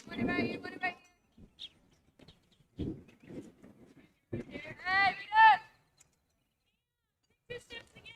What about you? What about you? Hey, read up! 2 steps again.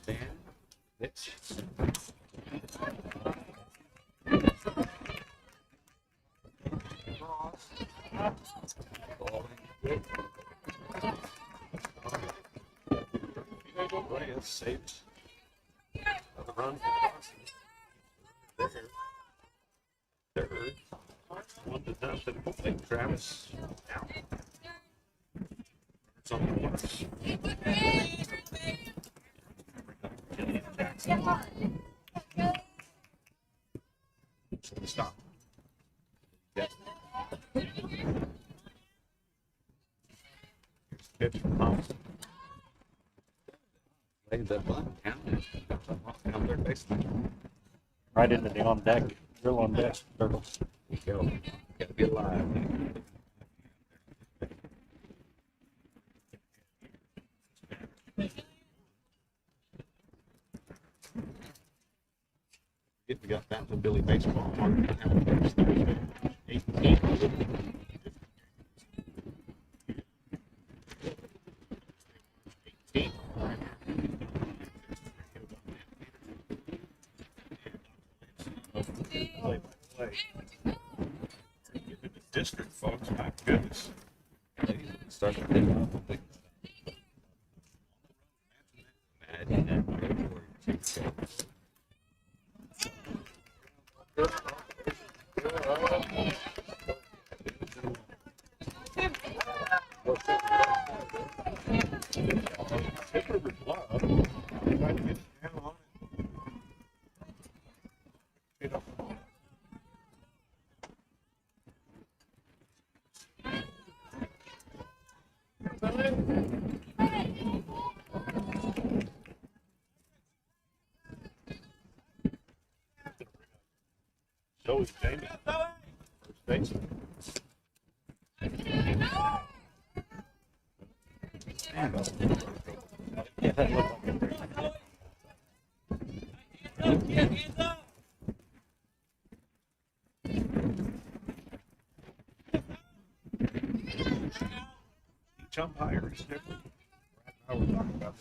Stand. Pitch. Saved the run. There. 1-0. Lake Travis. Now. It's on the horse. Stop. Yes. Here's the pitch from Thompson. Laid that button down their baseline. Right into the on deck, drill on deck circle. You go. Gotta be alive. We got that for Billy Baseball. 18. District, folks, my goodness. Start to pick up. Imagine that. So is Jamie. First baseman. Yeah, that looked like Each umpire is different. Right now we're talking about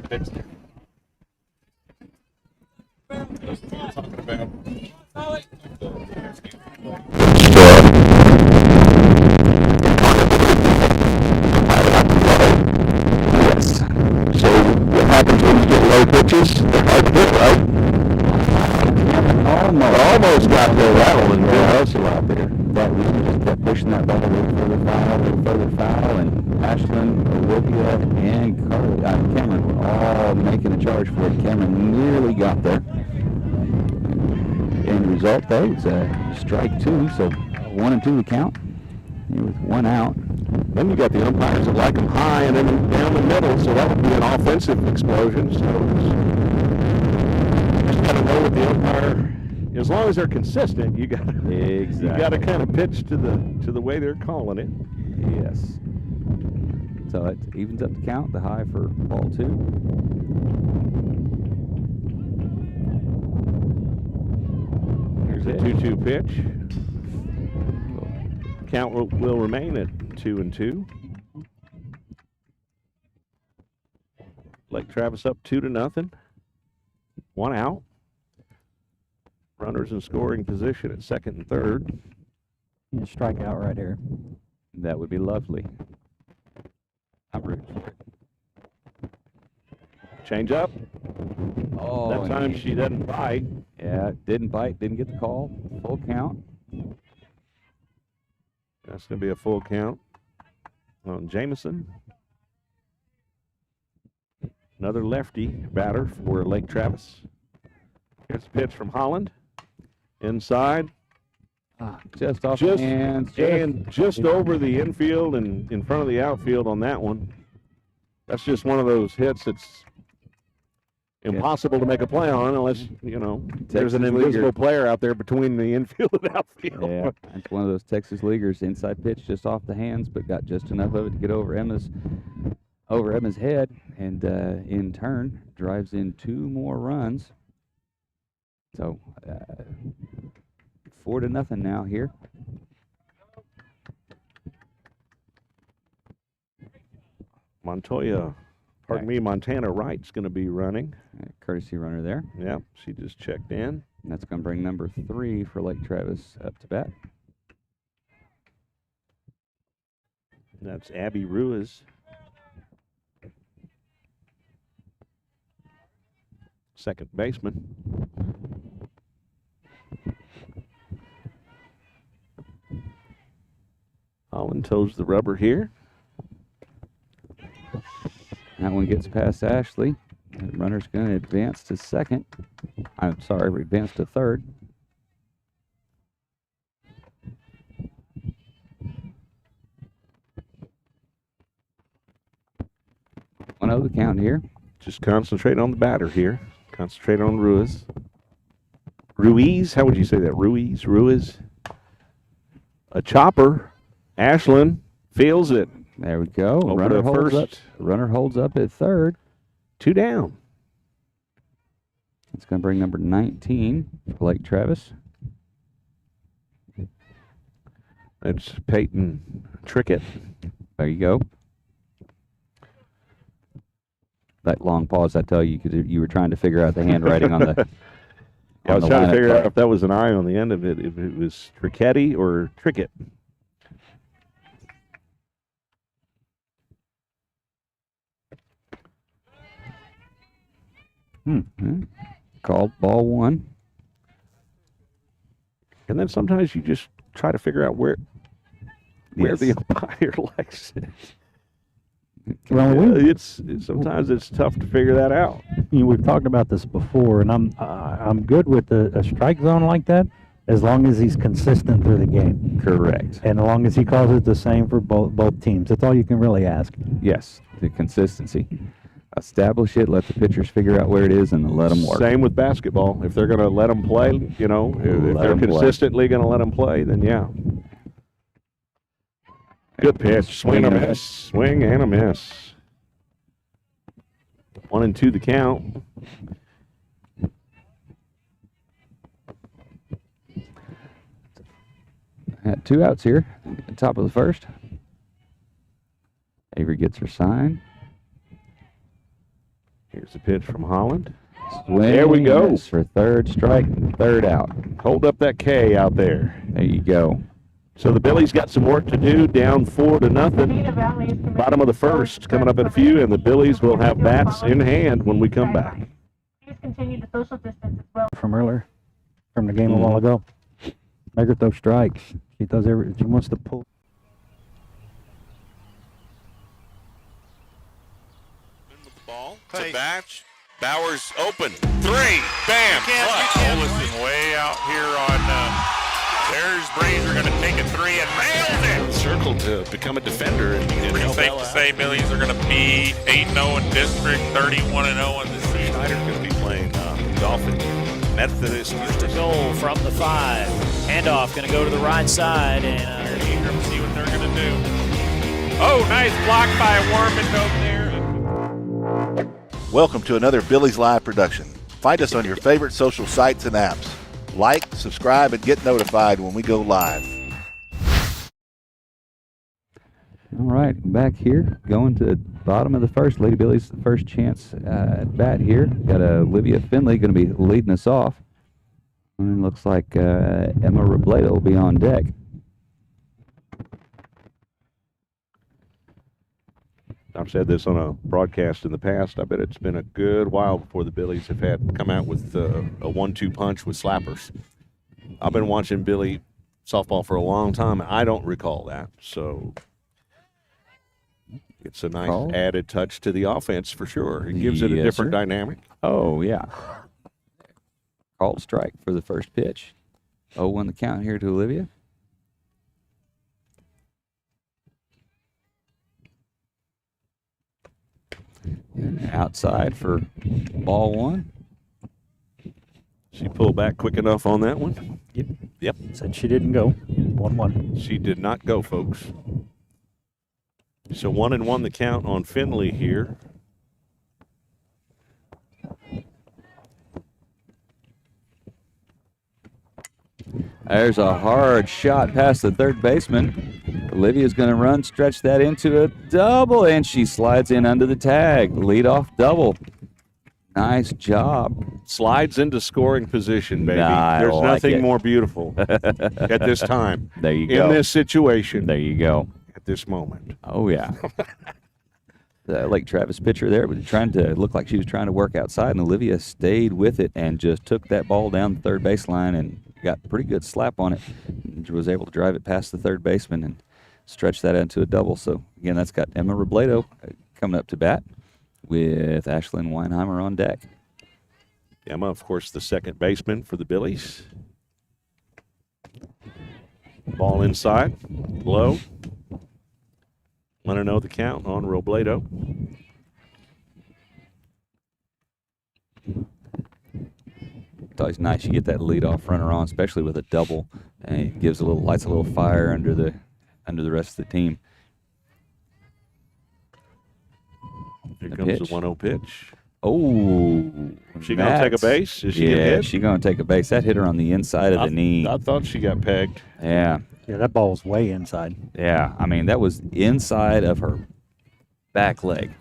that's talking about Yes. So what happens when you get low pitches? They're hard to hit, right? Almost got the rattle and Bill Russell out there. That we just kept pushing that ball a little further foul, and Ashland, Olivia, and Cameron were all making a charge for it. Cameron nearly got there. End result, though, it's a strike 2, so 1-2 the count. Here with 1 out. Then you got the umpires that like them high and then down the middle, so that would be an offensive explosion. So just got to know what the umpire. As long as they're consistent, you got to kind of pitch to the way they're calling it. Yes. So it evens up the count. The high for ball 2. Here's a 2-2 pitch. Count will remain at 2-2. Lake Travis up 2-0. 1 out. Runners in scoring position at second and third. a strikeout right here. That would be lovely. I'm rooting for it. Change up. Oh, That time she doesn't bite. Yeah, didn't bite, didn't get the call. Full count. That's going to be a full count on Jameson. Another lefty batter for Lake Travis. Here's a pitch from Holland. Inside. Just off the hands. Just over the infield and in front of the outfield on that one. That's just one of those hits that's impossible to make a play on unless, there's an invisible player out there between the infield and outfield. Yeah, that's one of those Texas leaguers. Inside pitch just off the hands, but got just enough of it to get over Emma's head, and in turn drives in 2 more runs. So 4-0 now here. Montana Wright's going to be running. Courtesy runner there. Yep, she just checked in. And that's going to bring number 3 for Lake Travis up to bat. That's Abby Ruiz. Second baseman. Holland toes the rubber here. That one gets past Ashley. The runner's going to advance to second. I'm sorry, advance to third. 1-0 the count here. Just concentrate on the batter here. Concentrate on Ruiz. Ruiz, how would you say that? Ruiz. A chopper. Ashland feels it. There we go. Over Runner to holds first. up. Runner holds up at third. 2 down. It's going to bring number 19 for Lake Travis. That's Peyton Trickett. There you go. That long pause, I tell you, because you were trying to figure out the handwriting on the. I was trying to figure out if that was an I on the end of it, if it was Tricketti or Trickett. Called ball 1. And then sometimes you just try to figure out where Yes. the umpire likes it. Well, Sometimes it's tough to figure that out. we've talked about this before, and I'm good with a strike zone like that as long as he's consistent through the game, Correct. and as long as he calls it the same for both teams. That's all you can really ask. Yes, the consistency. Establish it, let the pitchers figure out where it is, and then let them work. Same with basketball. If they're going to let them play, if Let they're 'em play. consistently going to let them play, then yeah. Good pitch. Swing and a miss. Swing and a miss. 1-2 the count. Had 2 outs here at the top of the first. Avery gets her sign. Here's the pitch from Holland. Swing There we go. miss for third strike, third out. Hold up that K out there. There you go. So the Billies got some work to do, down 4-0. Bottom of the first, coming up in a few, and the Billies will have bats in hand when we come back. Please continue to social distance as well. From earlier, from the game a while ago. Make her throw strikes. She wants to pull. With the ball to Batch. Bowers open. 3. Bam. Olison way out here on. There's Breeze. We're going to take a 3 and nailed it. Circle to become a defender. And Pretty safe to say Billies are going to be 8-0 in district, 31-0 in the season. Schneider's going to be playing Dolphin Methodist. First to goal from the 5. Handoff going to go to the right side, and Ingram, see what they're going to do. Oh, nice block by Wormend over there. Welcome to another Billies.Live production. Find us on your favorite social sites and apps. Like, subscribe, and get notified when we go live. All right, back here, going to the bottom of the first. Lady Billies, the first chance at bat here. Got Olivia Finley going to be leading us off. And it looks like Emma Robledo will be on deck. I've said this on a broadcast in the past. I bet it's been a good while before the Billies have come out with a 1-2 punch with slappers. I've been watching Billy softball for a long time, and I don't recall that. So it's a nice added touch to the offense for sure. It gives it a different dynamic. Oh, yeah. Called strike for the first pitch. 0-1 the count here to Olivia. And outside for ball 1. She pulled back quick enough on that one. Yep. Said she didn't go. 1-1. She did not go, folks. So 1-1 the count on Finley here. There's a hard shot past the third baseman. Olivia's going to run, stretch that into a double, and she slides in under the tag. Leadoff double. Nice job. Slides into scoring position, baby. Nah, There's like nothing it. more beautiful at this time. There you go. In this situation. There you go. At this moment. Oh, yeah. The Lake Travis pitcher there was trying to look like she was trying to work outside, and Olivia stayed with it and just took that ball down the third baseline and got a pretty good slap on it. And was able to drive it past the third baseman and stretch that into a double. So, again, that's got Emma Robledo coming up to bat with Ashlyn Weinheimer on deck. Emma, of course, the second baseman for the Billies. Ball inside, low. Want to know the count on Robledo. It's always nice you get that leadoff runner on, especially with a double, and it gives lights a little fire under the rest of the team. Here comes the 1-0 pitch. Oh, She gonna take a base? Is she gonna hit? she's gonna take a base. That hit her on the inside of the knee. I thought she got pegged. Yeah. Yeah, that ball's way inside. Yeah, I mean, that was inside of her back leg.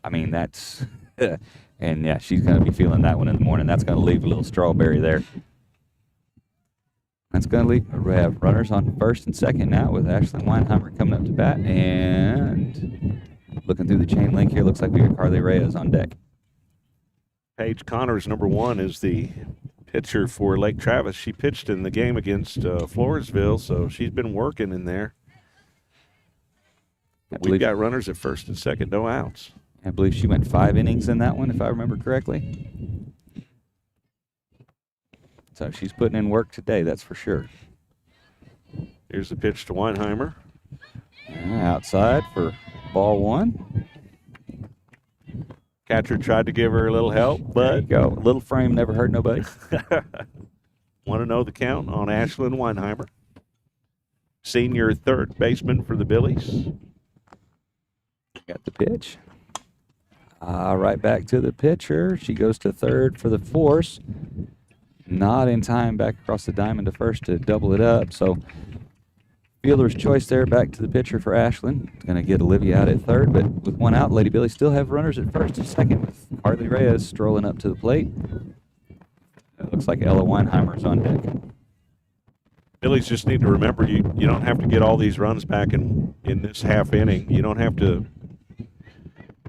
I mean, that's – and, yeah, she's going to be feeling that one in the morning. That's going to leave a little strawberry there. That's going to leave – we have runners on first and second now with Ashlyn Weinheimer coming up to bat. And looking through the chain link here, looks like we got Carly Reyes on deck. Paige Connors, number 1, is the pitcher for Lake Travis. She pitched in the game against Floresville, so she's been working in there. We've got runners at first and second, no outs. I believe she went 5 innings in that one, if I remember correctly. So she's putting in work today, that's for sure. Here's the pitch to Weinheimer. Outside for ball 1. Catcher tried to give her a little help, There you but go. Little frame never hurt nobody. want to know the count on Ashlyn Weinheimer. Senior third baseman for the Billies. Got the pitch. Right back to the pitcher. She goes to third for the force. Not in time back across the diamond to first to double it up. So fielder's choice there back to the pitcher for Ashlyn. Going to get Olivia out at third, but with 1 out, Lady Billy still have runners at first and second with Carly Reyes strolling up to the plate. It looks like Ella Weinheimer's on deck. Billies just need to remember you don't have to get all these runs back in this half inning. You don't have to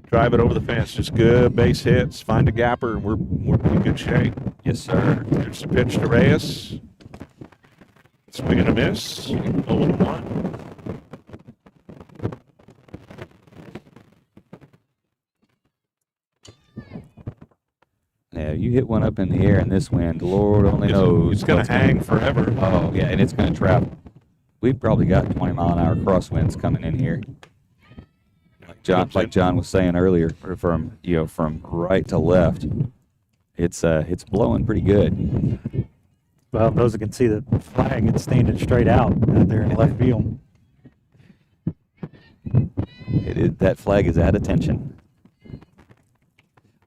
drive it over the fence. Just good base hits, find a gapper, and we're in good shape. Yes, sir. Here's the pitch to Reyes. Swing and a miss. 0-1. Yeah, you hit one up in the air in this wind, Lord only knows. It's going to hang forever. Oh, yeah, and it's going to travel. We've probably got 20-mile-an-hour crosswinds coming in here. Like John was saying earlier, from right to left, it's blowing pretty good. Well, those that can see the flag, it's standing straight out there in left field. That flag is at attention.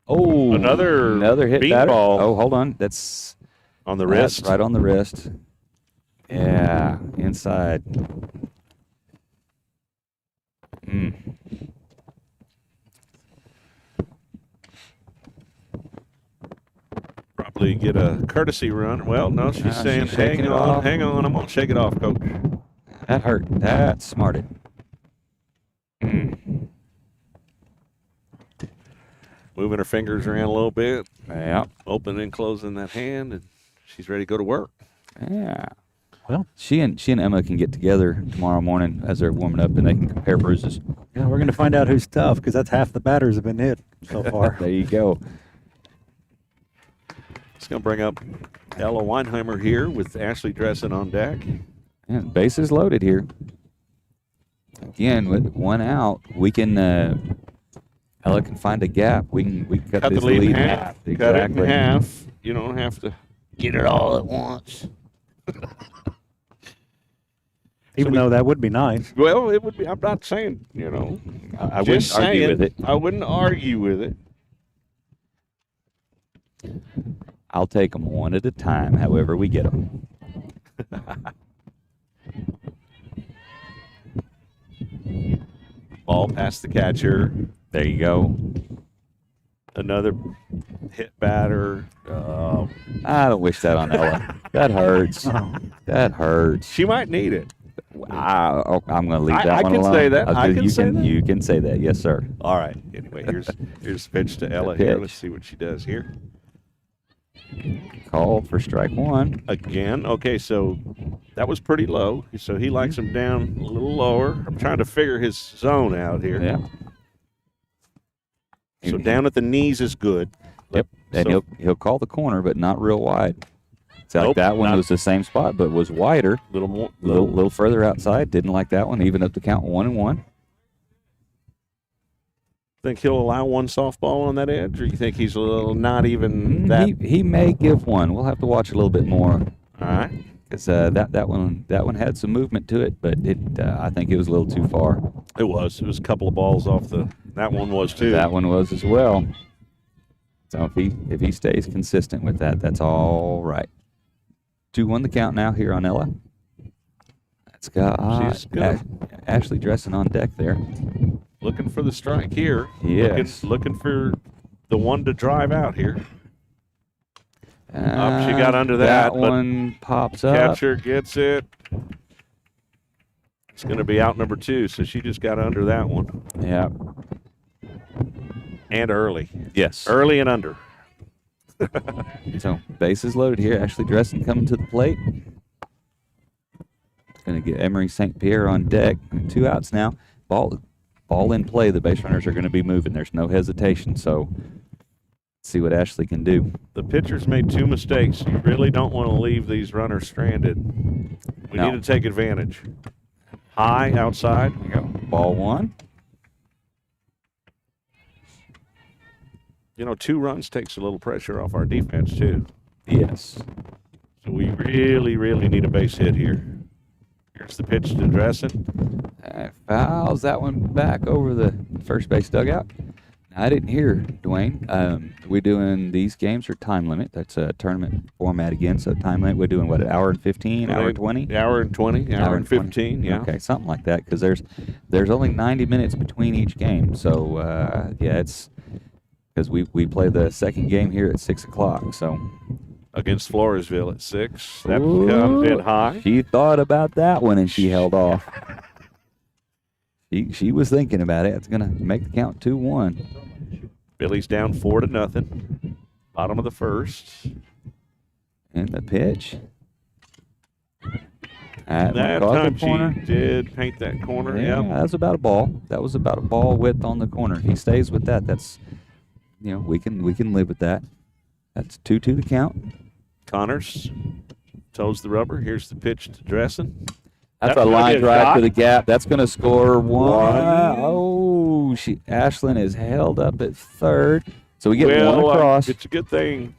Oh, another hit beat batter. ball. Oh, hold on, that's On the wrist. right on the wrist. Yeah, inside. Probably get a courtesy run. Well, no, she's saying, she's shaking hang it on, off. hang on. I'm going to shake it off, Coach. That hurt. That smarted. Moving her fingers around a little bit. Yeah. Opening and closing that hand, and she's ready to go to work. Yeah. Well, She and Emma can get together tomorrow morning as they're warming up, and they can compare bruises. yeah, we're going to find out who's tough because that's half the batters have been hit so far. There you go. It's going to bring up Ella Weinheimer here with Ashley Dressen on deck. And bases loaded here. Again, with 1 out, we can Ella can find a gap. We can cut Cut this the lead in in half. Exactly. Cut it in half. You don't have to get it all at once. Even though that would be nice. Well, it would be. I'm not saying, I wouldn't argue with it. I wouldn't argue with it. I'll take them one at a time, however we get them. Ball past the catcher. There you go. Another hit batter. I don't wish that on Ella. That hurts. That hurts. She might need it. I'm going to leave that I one can alone. say that. I can you say that. You can say that. Yes, sir. All right. Anyway, here's the pitch to Ella The here. pitch. Let's see what she does here. Called for strike one. Again. Okay, so that was pretty low. So he likes him down a little lower. I'm trying to figure his zone out here. Yeah. So down at the knees is good. Yep. And So- he'll call the corner, but not real wide. It's like Nope, that one not- was the same spot, but was wider. Little more. Little further outside. Didn't like that one. Even up to count 1-1. Think he'll allow one softball on that edge, or you think he's a little not even that? He may give one. We'll have to watch a little bit more. All right. Because that one had some movement to it, but I think it was a little too far. It was. It was a couple of balls off the. That one was too. That one was as well. So if he stays consistent with that, that's all right. 2-1 the count now here on Ella. That's got She's good. Ashley Dressing on deck there. Looking for the strike here. Yes. Looking for the one to drive out here. She got under that, but one pops up. Catcher gets it. It's going to be out number 2, so she just got under that one. Yeah. And early. Yes. Early and under. So bases loaded here. Ashley Dressing coming to the plate. Going to get Emery St. Pierre on deck. 2 outs now. Ball in play. The base runners are going to be moving. There's no hesitation. So let's see what Ashley can do. The pitcher's made 2 mistakes. You really don't want to leave these runners stranded. We No. need to take advantage. High outside. There you go. Ball 1. 2 runs takes a little pressure off our defense too. Yes. So we really, really need a base hit here. Here's the pitch to Dressen. Fouls that one back over the first base dugout. Now, I didn't hear, Dwayne. We're doing these games are time limit. That's a tournament format again. So time limit, we're doing what, an hour and 15, hour and 20? Hour and 20, hour and 20. 15, yeah. Okay, something like that, because there's only 90 minutes between each game. So, yeah, it's because we play the second game here at 6 o'clock. So Against Floresville at 6. That Ooh, comes in high. She thought about that one, and she held off. She was thinking about it. It's going to make the count 2-1. Billy's down 4-0. Bottom of the first. And the pitch. That time she did paint that corner. Yeah, Yeah. that was about a ball. That was about a ball width on the corner. If he stays with that, that's, we can live with that. That's 2-2 the count. Connors toes the rubber. Here's the pitch to Dressen. That's That's a gonna line be a drive shot. to the gap. That's going to score one. One. Oh, Ashlyn is held up at third. So we get one Well, across. it's a good thing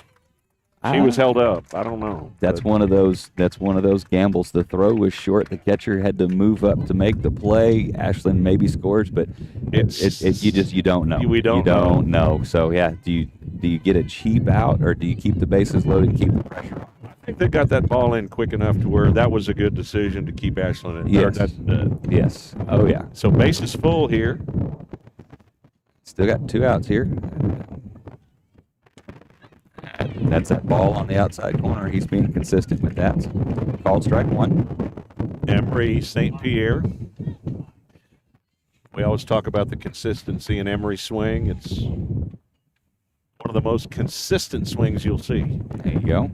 she was held up. I don't know. That's but one of those gambles. The throw was short. The catcher had to move up to make the play. Ashlyn maybe scores, but you don't know. We don't You don't know. So yeah, do you get a cheap out, or do you keep the bases loaded and keep the pressure on? I think they got that ball in quick enough to where that was a good decision to keep Ashlyn in. Yes. Yes. Oh yeah. So base is full here. Still got 2 outs here. That's that ball on the outside corner. He's being consistent with that. Called strike 1. Emery St. Pierre. We always talk about the consistency in Emery's swing. It's one of the most consistent swings you'll see. There you go.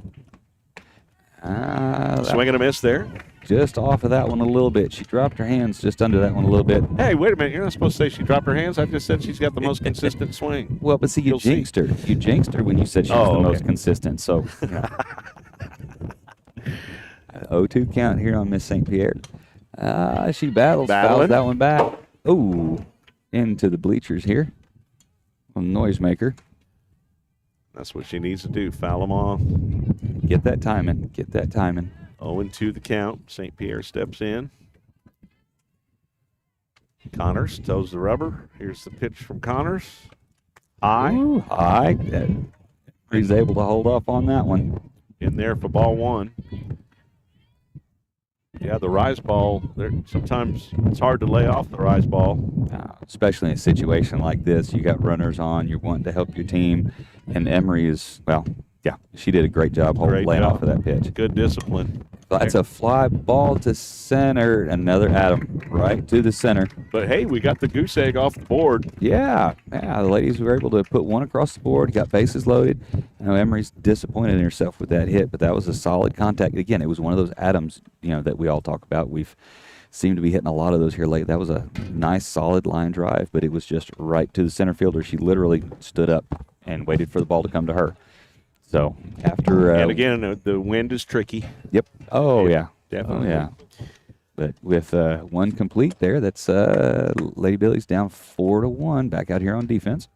Swing and a miss there. Just off of that one a little bit. She dropped her hands just under that one a little bit. Hey, wait a minute. You're not supposed to say she dropped her hands. I just said she's got the most consistent swing. Well, but see, you You'll see. jinxed her. You jinxed her when you said she was the most consistent. So, 0-2 count here on Miss St. Pierre. She fouls that one back. Ooh, into the bleachers here. A noisemaker. That's what she needs to do. Foul them off. Get that timing. 0-2 the count. St. Pierre steps in. Connors toes the rubber. Here's the pitch from Connors. High. Ooh, high. He's able to hold off on that one. In there for ball 1. Yeah, the rise ball, sometimes it's hard to lay off the rise ball. Especially in a situation like this. You got runners on, you're wanting to help your team, and Emery is, well, yeah, she did a great job laying off of that pitch. Good discipline. That's a fly ball to center. Another Adam right to the center. But, hey, we got the goose egg off the board. Yeah, the ladies were able to put one across the board, got bases loaded. I know Emery's disappointed in herself with that hit, but that was a solid contact. Again, it was one of those Adams, that we all talk about. We've seemed to be hitting a lot of those here late. That was a nice, solid line drive, but it was just right to the center fielder. She literally stood up and waited for the ball to come to her. So after and again, the wind is tricky. Yep. Oh yeah. Definitely. Oh, yeah. But with one complete there, that's Lady Billies down 4-1. Back out here on defense.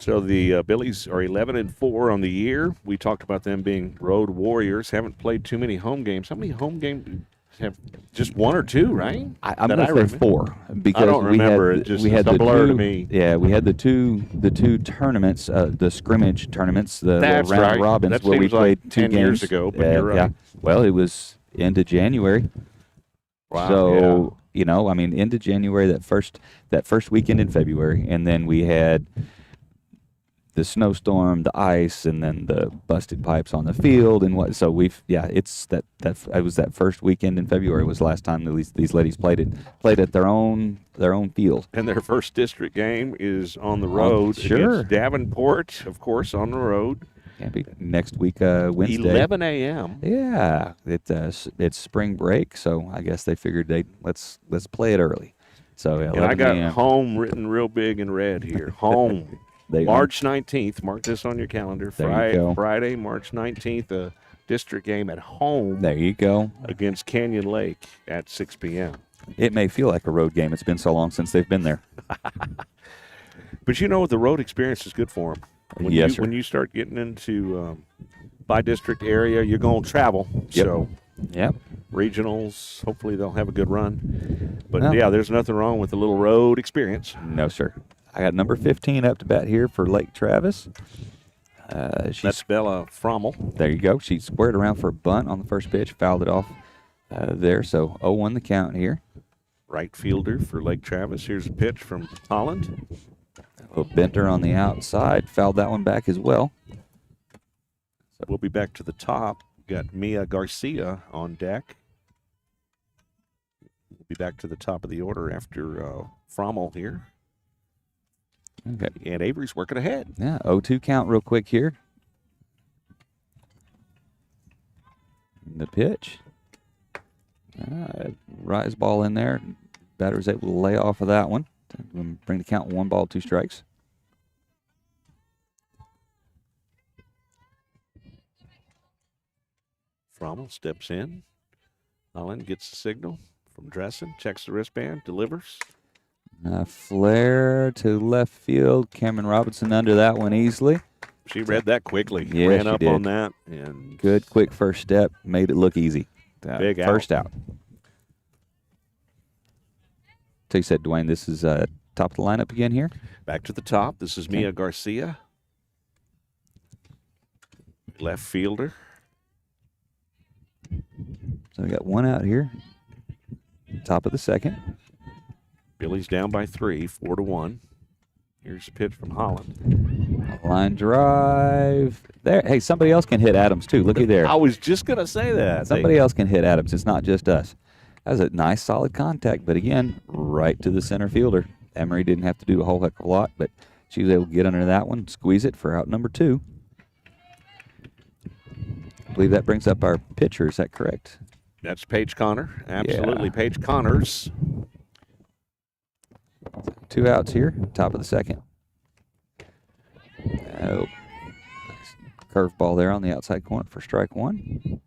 So the Billies are 11-4 on the year. We talked about them being road warriors. Haven't played too many home games. How many home games? Have just one or two, right? I'm going to say 4 because I don't remember. We had the blur to me. Yeah, we had the two tournaments, the scrimmage tournaments, the round right. robins that where we played like 2 10 games years ago. But you're right. Yeah. Well, it was into January. Wow. So into January, that first weekend in February, and then we had the snowstorm, the ice, and then the busted pipes on the field, and what. So it was that first weekend in February was the last time these ladies played at their own field. And their first district game is on the road. Sure. Against Davenport, of course, on the road. Can't be next week, Wednesday. 11 a.m. Yeah, it's spring break, so I guess they figured let's play it early. So and I got home written real big in red here. Home. March 19th. Mark this on your calendar. Friday, March 19th, a district game at home. There you go. Against Canyon Lake at 6 p.m. It may feel like a road game. It's been so long since they've been there. But the road experience is good for them. When you start getting into by district area, you're going to travel. Yep. So, regionals, hopefully they'll have a good run. But, there's nothing wrong with a little road experience. No, sir. I got number 15 up to bat here for Lake Travis. That's Bella Frommel. There you go. She squared around for a bunt on the first pitch, fouled it off there. So 0-1 the count here. Right fielder for Lake Travis. Here's a pitch from Holland. A benter on the outside, fouled that one back as well. So we'll be back to the top. Got Mia Garcia on deck. We'll be back to the top of the order after Frommel here. Okay. And Avery's working ahead. Yeah, 0-2 count real quick here. The pitch. Rise ball in there. Batter was able to lay off of that one. Bring the count 1 ball, 2 strikes. Frommel steps in. Holland gets the signal from Dressen, checks the wristband, delivers. Flare to left field. Cameron Robinson under that one easily. She read that quickly. Yeah, ran she up did. on that. And good, quick first step. Made it look easy. Big first out. So you said, Dwayne, this is top of the lineup again here? Back to the top. This is Mia Garcia. Left fielder. So we got one out here. Top of the second. Billy's down by 3, 4-1. Here's a pitch from Holland. Line drive. There. Hey, somebody else can hit Adams, too. Looky there. I was just going to say that. Somebody else can hit Adams. It's not just us. That was a nice, solid contact, but again, right to the center fielder. Emery didn't have to do a whole heck of a lot, but she was able to get under that one, squeeze it for out number 2. I believe that brings up our pitcher. Is that correct? That's Paige Connor. Absolutely, Paige Connors. 2 outs here, top of the second. Curveball there on the outside corner for strike 1.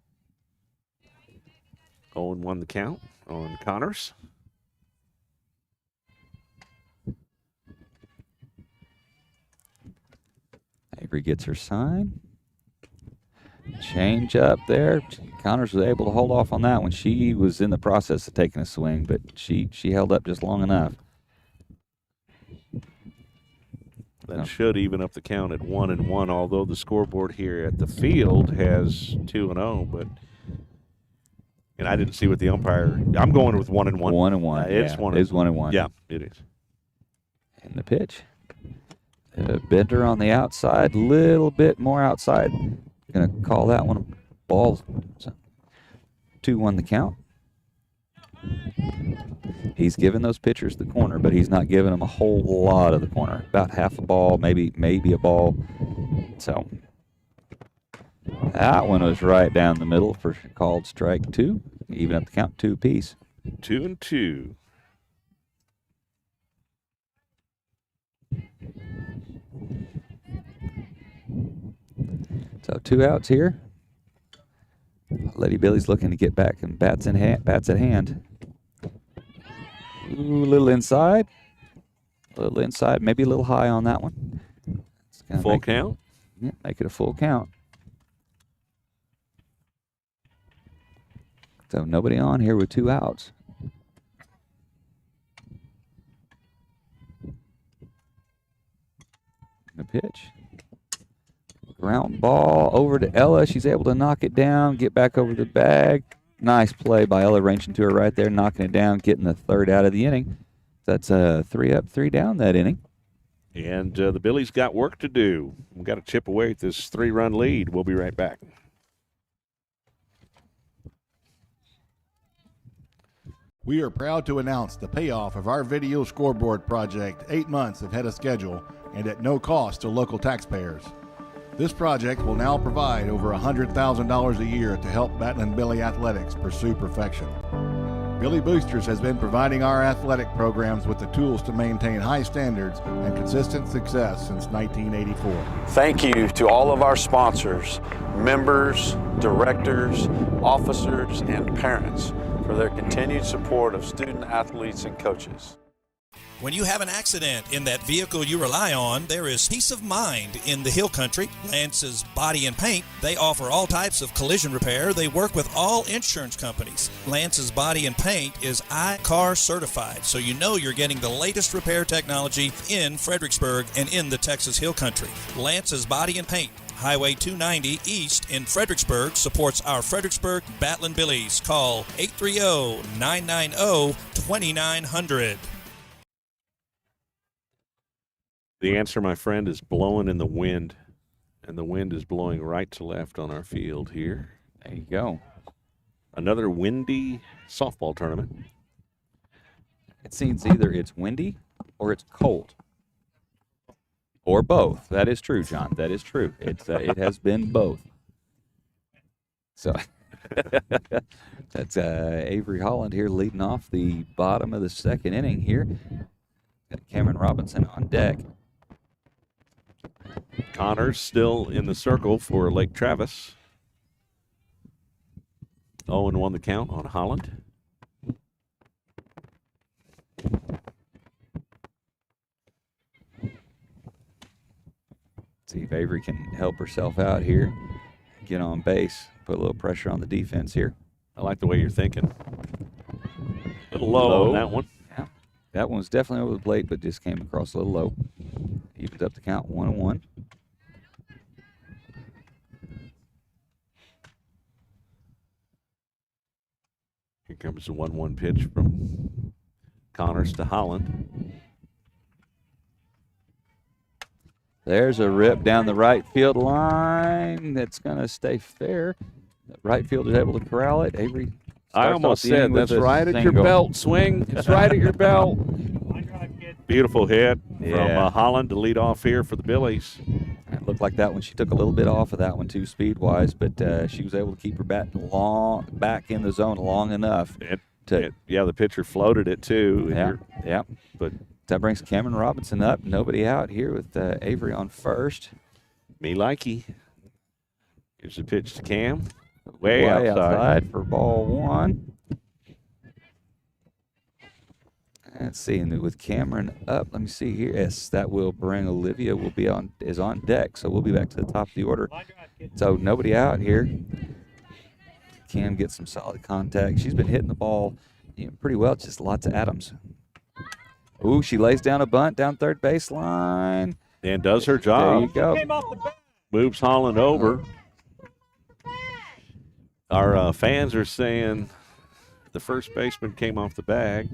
0-1 the count on Connors. Avery gets her sign. Change up there. Connors was able to hold off on that one. She was in the process of taking a swing, but she held up just long enough. That should even up the count at 1-1, although the scoreboard here at the field has 2-0, but And I didn't see what the umpire. I'm going with 1-1. 1-1. It's yeah, 1-1. It is 1-1. Yeah, it is. And the pitch. Bender on the outside, little bit more outside. Going to call that one a ball. 2-1 the count. He's giving those pitchers the corner, but he's not giving them a whole lot of the corner. About half a ball, maybe a ball. So that one was right down the middle for called strike 2. Even up the count, 2 apiece. 2-2. So 2 outs here. Lady Billy's looking to get back and bats at hand. Ooh, a little inside. Maybe a little high on that one. Full count? Yeah, make it a full count. So nobody on here with 2 outs. The pitch. Ground ball over to Ella. She's able to knock it down, get back over the bag. Nice play by Ella, ranging to her right there, knocking it down, getting the 3rd out of the inning. That's 3 up, 3 down that inning. And the Billies got work to do. We've got to chip away at this 3-run lead. We'll be right back. We are proud to announce the payoff of our video scoreboard project 8 months ahead of schedule and at no cost to local taxpayers. This project will now provide over $100,000 a year to help Battling Billy Athletics pursue perfection. Billy Boosters has been providing our athletic programs with the tools to maintain high standards and consistent success since 1984. Thank you to all of our sponsors, members, directors, officers, and parents for their continued support of student athletes and coaches. When you have an accident in that vehicle you rely on, there is peace of mind in the Hill Country. Lance's Body and Paint, they offer all types of collision repair. They work with all insurance companies. Lance's Body and Paint is iCar certified, so you know you're getting the latest repair technology in Fredericksburg and in the Texas Hill Country. Lance's Body and Paint, Highway 290 East in Fredericksburg, supports our Fredericksburg Battling Billies. Call 830-990-2900. The answer, my friend, is blowing in the wind. And the wind is blowing right to left on our field here. There you go. Another windy softball tournament. It seems either it's windy or it's cold. Or both. That is true, John. That is true. It's it has been both. So that's Avery Holland here leading off the bottom of the 2nd inning here. Got Cameron Robinson on deck. Connors still in the circle for Lake Travis. 0-1 the count on Holland. See if Avery can help herself out here. Get on base. Put a little pressure on the defense here. I like the way you're thinking. A little low on that one. Yeah. That one was definitely over the plate, but just came across a little low. Evens up the count, 1-1. Here comes the 1-1 pitch from Connors to Holland. There's a rip down the right field line that's going to stay fair. The right fielder is able to corral it. Avery. I almost said that's right at your belt swing. It's right at your belt. Beautiful hit from Holland to lead off here for the Billies. It looked like that one. She took a little bit off of that one too, speed-wise, but she was able to keep her bat back in the zone long enough. The pitcher floated it too. Yeah. But that brings Cameron Robinson up. Nobody out here with Avery on first. Me likey. Here's the pitch to Cam. Way outside for ball 1. Let's see, and with Cameron up, let me see here. Yes, that will bring Olivia is on deck, so we'll be back to the top of the order. So nobody out here. Cam gets some solid contact. She's been hitting the ball pretty well. It's just lots of atoms. Ooh, she lays down a bunt down third baseline. And does her job. There you go. Moves Holland over. Our fans are saying The first baseman came off the bag.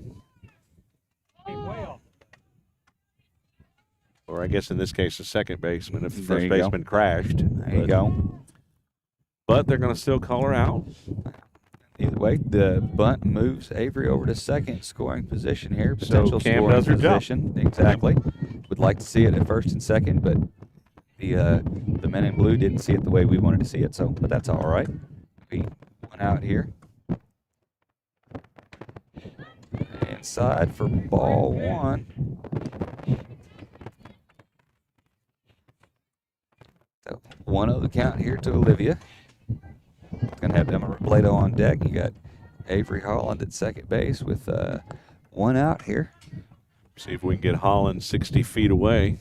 Or I guess in this case, the second baseman, if the first baseman crashed. There you go. But they're going to still call her out. Either way, the bunt moves Avery over to second scoring position here. Potential Cam scoring does her job. position. Exactly. Would like to see it at first and second, but the men in blue didn't see it the way we wanted to see it. So, but that's all right. We went out here. Inside for ball one. So 1-0 the count here to Olivia. Going to have Emma Robledo on deck. You got Avery Holland at second base with one out here. See if we can get Holland 60 feet away.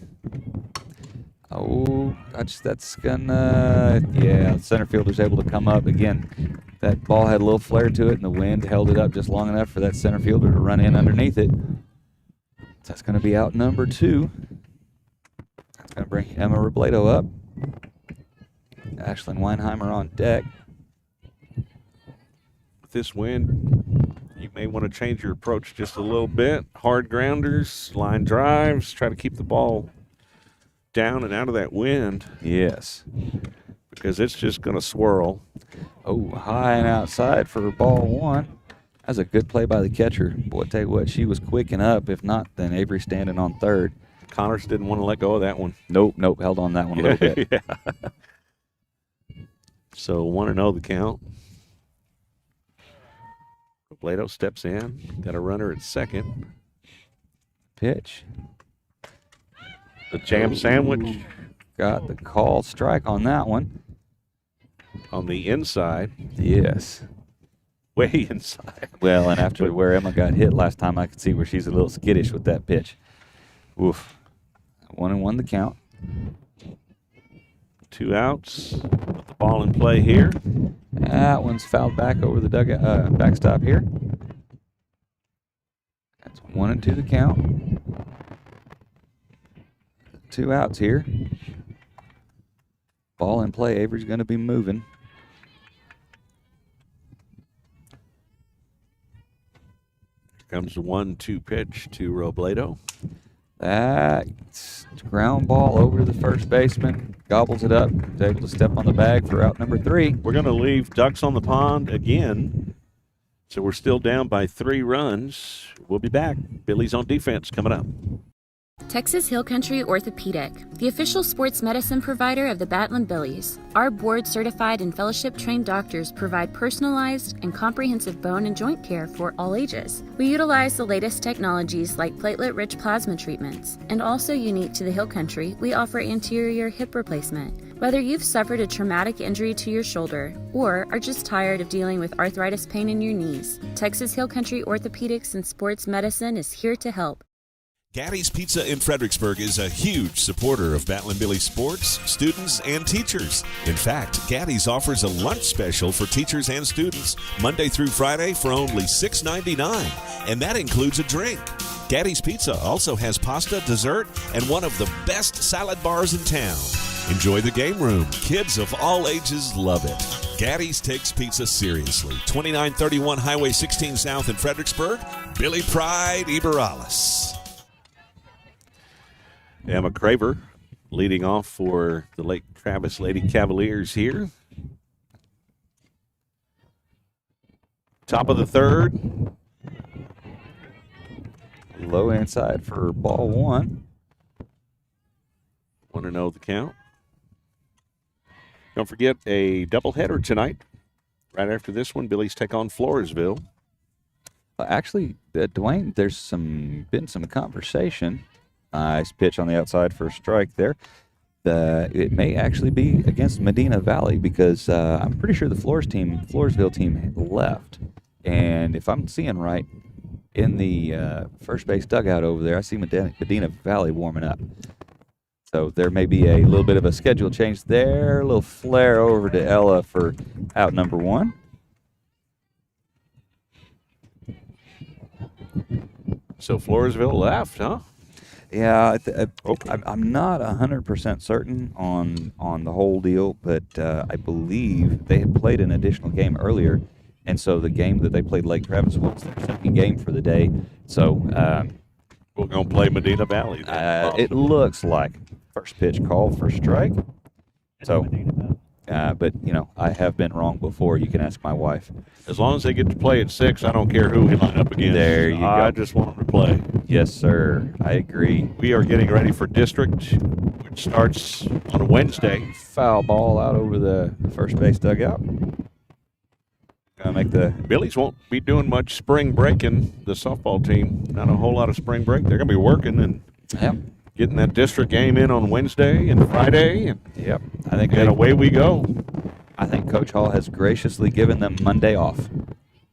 Oh, that's gonna, the center fielder's able to come up. Again, that ball had a little flare to it, and the wind held it up just long enough for that center fielder to run in underneath it. So that's going to be out number 2. That's going to bring Emma Robledo up. Ashlyn Weinheimer on deck. With this wind, you may want to change your approach just a little bit. Hard grounders, line drives, try to keep the ball down and out of that wind. Yes. Because it's just going to swirl. Oh, high and outside for ball one. That's a good play by the catcher. Boy, I tell you what, she was quicking up. If not, then Avery standing on third. Connors didn't want to let go of that one. Nope, held on that one a little bit. Yeah. So 1-0 the count. Robledo steps in. Got a runner at second. Pitch. The jam sandwich. Got the call strike on that one. On the inside. Yes. Way inside. Well, and after where Emma got hit last time, I could see where she's a little skittish with that pitch. Oof. 1-1 the count. 2 outs. With the ball in play here. That one's fouled back over the dugout, backstop here. That's 1-2 the count. 2 outs here. Ball in play. Avery's going to be moving. Here comes the 1-2 pitch to Robledo. That's ground ball over to the first baseman. Gobbles it up. Is able to step on the bag for out number 3. We're going to leave ducks on the pond again. So we're still down by 3 runs. We'll be back. Billy's on defense coming up. Texas Hill Country Orthopedic, the official sports medicine provider of the Battling Billies. Our board-certified and fellowship-trained doctors provide personalized and comprehensive bone and joint care for all ages. We utilize the latest technologies like platelet-rich plasma treatments, and also unique to the Hill Country, we offer anterior hip replacement. Whether you've suffered a traumatic injury to your shoulder or are just tired of dealing with arthritis pain in your knees, Texas Hill Country Orthopedics and Sports Medicine is here to help. Gaddy's Pizza in Fredericksburg is a huge supporter of Battling Billy sports, students, and teachers. In fact, Gaddy's offers a lunch special for teachers and students Monday through Friday for only $6.99, and that includes a drink. Gaddy's Pizza also has pasta, dessert, and one of the best salad bars in town. Enjoy the game room. Kids of all ages love it. Gaddy's takes pizza seriously. 2931 Highway 16 South in Fredericksburg. Billy Pride Iberales. Emma Craver leading off for the Lake Travis Lady Cavaliers here. Top of the third. Low inside for ball one. 1-0 the count. Don't forget a doubleheader tonight. Right after this one, Billy's take on Floresville. Actually, Dwayne, there's been some conversation. Nice pitch on the outside for a strike there. It may actually be against Medina Valley because I'm pretty sure the Floresville team left. And if I'm seeing right, in the first base dugout over there, I see Medina Valley warming up. So there may be a little bit of a schedule change there. A little flare over to Ella for out number 1. So Floresville left, huh? Yeah, I'm not 100% certain on the whole deal, but I believe they had played an additional game earlier, And so the game that they played Lake Travis was their second game for the day. So we're going to play Medina Valley. It looks like first pitch called for strike. So, but, I have been wrong before. You can ask my wife. As long as they get to play at 6, I don't care who we line up against. There you go. I just want them to play. Yes, sir. I agree. We are getting ready for district, which starts on Wednesday. Foul ball out over the first base dugout. Make the Billies won't be doing much spring breaking. The softball team, not a whole lot of spring break. They're going to be working and getting that district game in on Wednesday and Friday. And I think away we go. I think Coach Hall has graciously given them Monday off.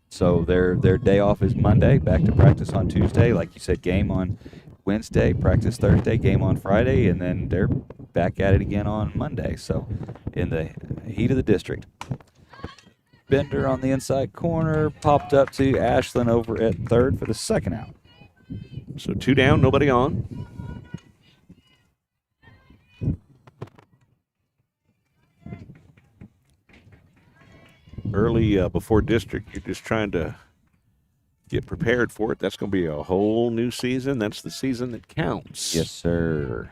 So their day off is Monday, back to practice on Tuesday. Like you said, game on Wednesday, practice Thursday, game on Friday, and then they're back at it again on Monday. So in the heat of the district. Bender on the inside corner, popped up to Ashland over at third for the second out. So 2 down, nobody on. Early before district, you're just trying to get prepared for it. That's going to be a whole new season. That's the season that counts. Yes, sir.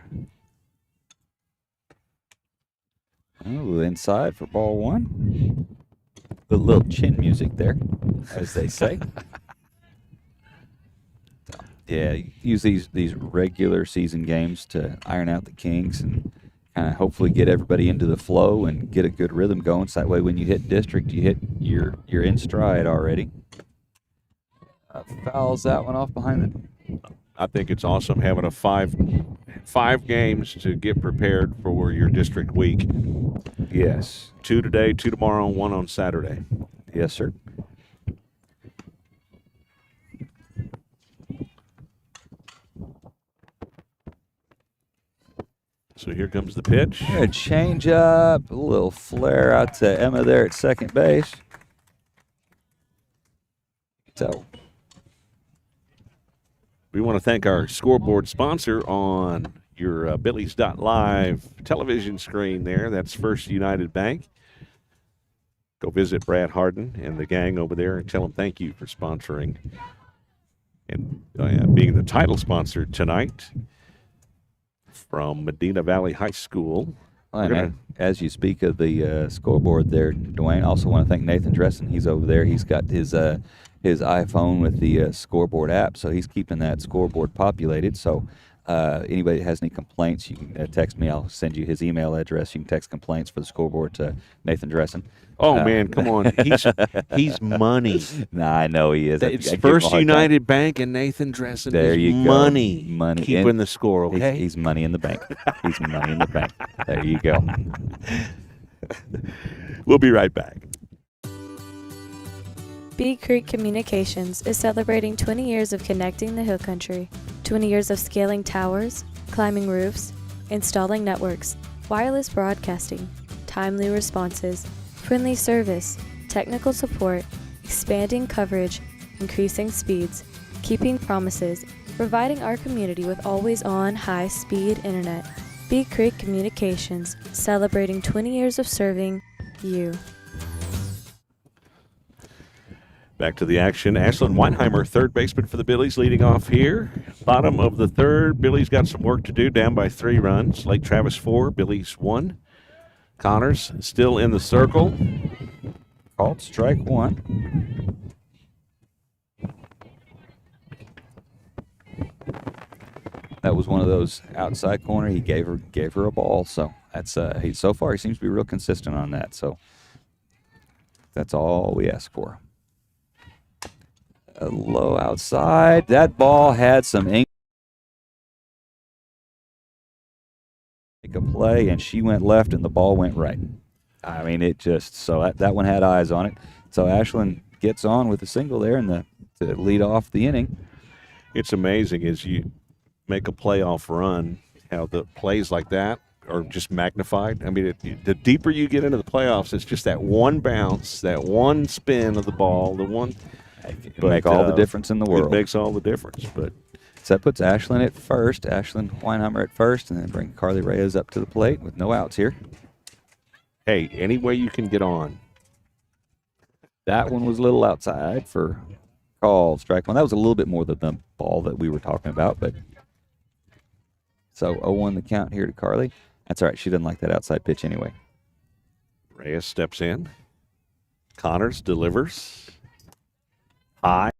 Oh, inside for ball 1. A little chin music there, as they say. Yeah, use these regular season games to iron out the kinks and kind of hopefully get everybody into the flow and get a good rhythm going. So that way when you hit district, you're in stride already. Fouls that one off behind the... I think it's awesome having a five games to get prepared for your district week. Yes. 2 today, 2 tomorrow, 1 on Saturday. Yes, sir. So here comes the pitch. A change up, a little flare out to Emma there at second base. So we want to thank our scoreboard sponsor on your Billies.Live television screen there. That's First United Bank. Go visit Brad Harden and the gang over there and tell them thank you for sponsoring and being the title sponsor tonight from Medina Valley High School. As you speak of the scoreboard there, Dwayne, I also want to thank Nathan Dressen. He's over there. He's got his iPhone with the scoreboard app, so he's keeping that scoreboard populated. So anybody that has any complaints, you can text me. I'll send you his email address. You can text complaints for the scoreboard to Nathan Dressen. Oh, man, come on. He's money. Nah, I know he is. It's First United Bank and Nathan Dressen. There you go. Money. Keeping in the score, okay? He's money in the bank. He's money in the bank. There you go. We'll be right back. Bee Creek Communications is celebrating 20 years of connecting the Hill Country. 20 years of scaling towers, climbing roofs, installing networks, wireless broadcasting, timely responses, friendly service, technical support, expanding coverage, increasing speeds, keeping promises, providing our community with always-on high-speed internet. Bee Creek Communications, celebrating 20 years of serving you. Back to the action. Ashlyn Weinheimer, third baseman for the Billies, leading off here. Bottom of the third. Billies got some work to do, down by 3 runs. Lake Travis 4, Billies 1. Connors still in the circle. Called strike 1. That was one of those outside corner. He gave her a ball. So that's so far he seems to be real consistent on that. So that's all we ask for. A low outside. That ball had some ink. Make a play, and she went left, and the ball went right. I mean, it just so that one had eyes on it. So Ashlyn gets on with a single there, and to lead off the inning. It's amazing as you make a playoff run, how the plays like that are just magnified. I mean, the deeper you get into the playoffs, it's just that one bounce, that one spin of the ball, the one. It can make all the difference in the world. It makes all the difference. But so that puts Ashlyn at first, Ashlyn Weinheimer at first, and then bring Carly Reyes up to the plate with no outs here. Hey, any way you can get on. That one was a little outside for called strike one. That was a little bit more than the ball that we were talking about, but so 0-1 the count here to Carly. That's all right. She doesn't like that outside pitch anyway. Reyes steps in. Connors delivers. High.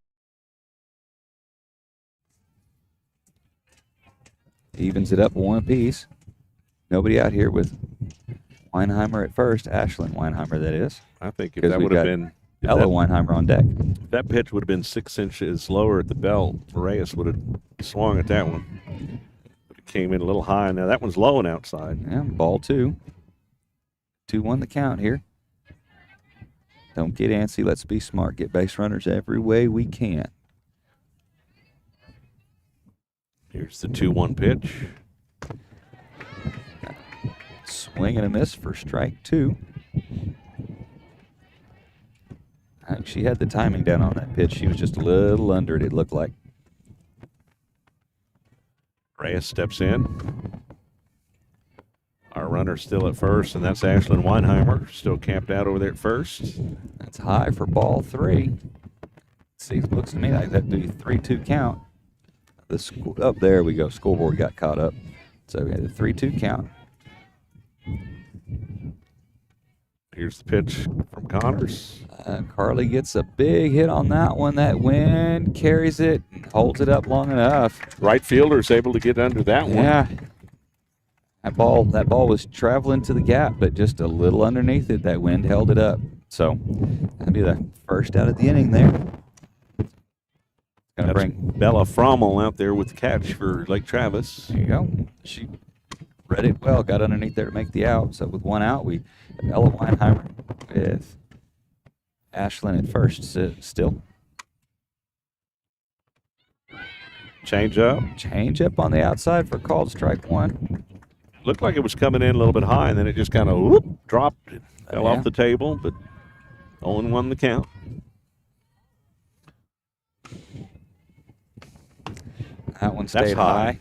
Evens it up one apiece. Nobody out here with Weinheimer at first. Ashlyn Weinheimer, that is. I think if that would have been Ella Weinheimer on deck. If that pitch would have been 6 inches lower at the belt, Reyes would have swung at that one. But it came in a little high. Now that one's low and outside. Yeah, ball 2. 2-1 the count here. Don't get antsy. Let's be smart. Get base runners every way we can. Here's the 2-1 pitch. Swing and a miss for strike 2. I think she had the timing down on that pitch. She was just a little under it looked like. Reyes steps in. Our runner's still at first, and that's Ashlyn Weinheimer, still camped out over there at first. That's high for ball 3. See, looks to me like that'd be 3-2 count. Up there we go. Scoreboard got caught up. So we had a 3-2 count. Here's the pitch from Connors. Carly gets a big hit on that one. That wind carries it and holds it up long enough. Right fielder's able to get under that one. Yeah. That ball was traveling to the gap, but just a little underneath it. That wind held it up. So that'll be the first out of the inning there. Gonna bring Bella Frommel out there with the catch for Lake Travis. There you go. She read it well, got underneath there to make the out. So with one out, we have Ella Weinheimer with Ashlyn at first still. Change up. Change up on the outside for called strike 1. Looked like it was coming in a little bit high, and then it just kind of dropped. It fell off the table, but 0-1 the count. That one stayed high.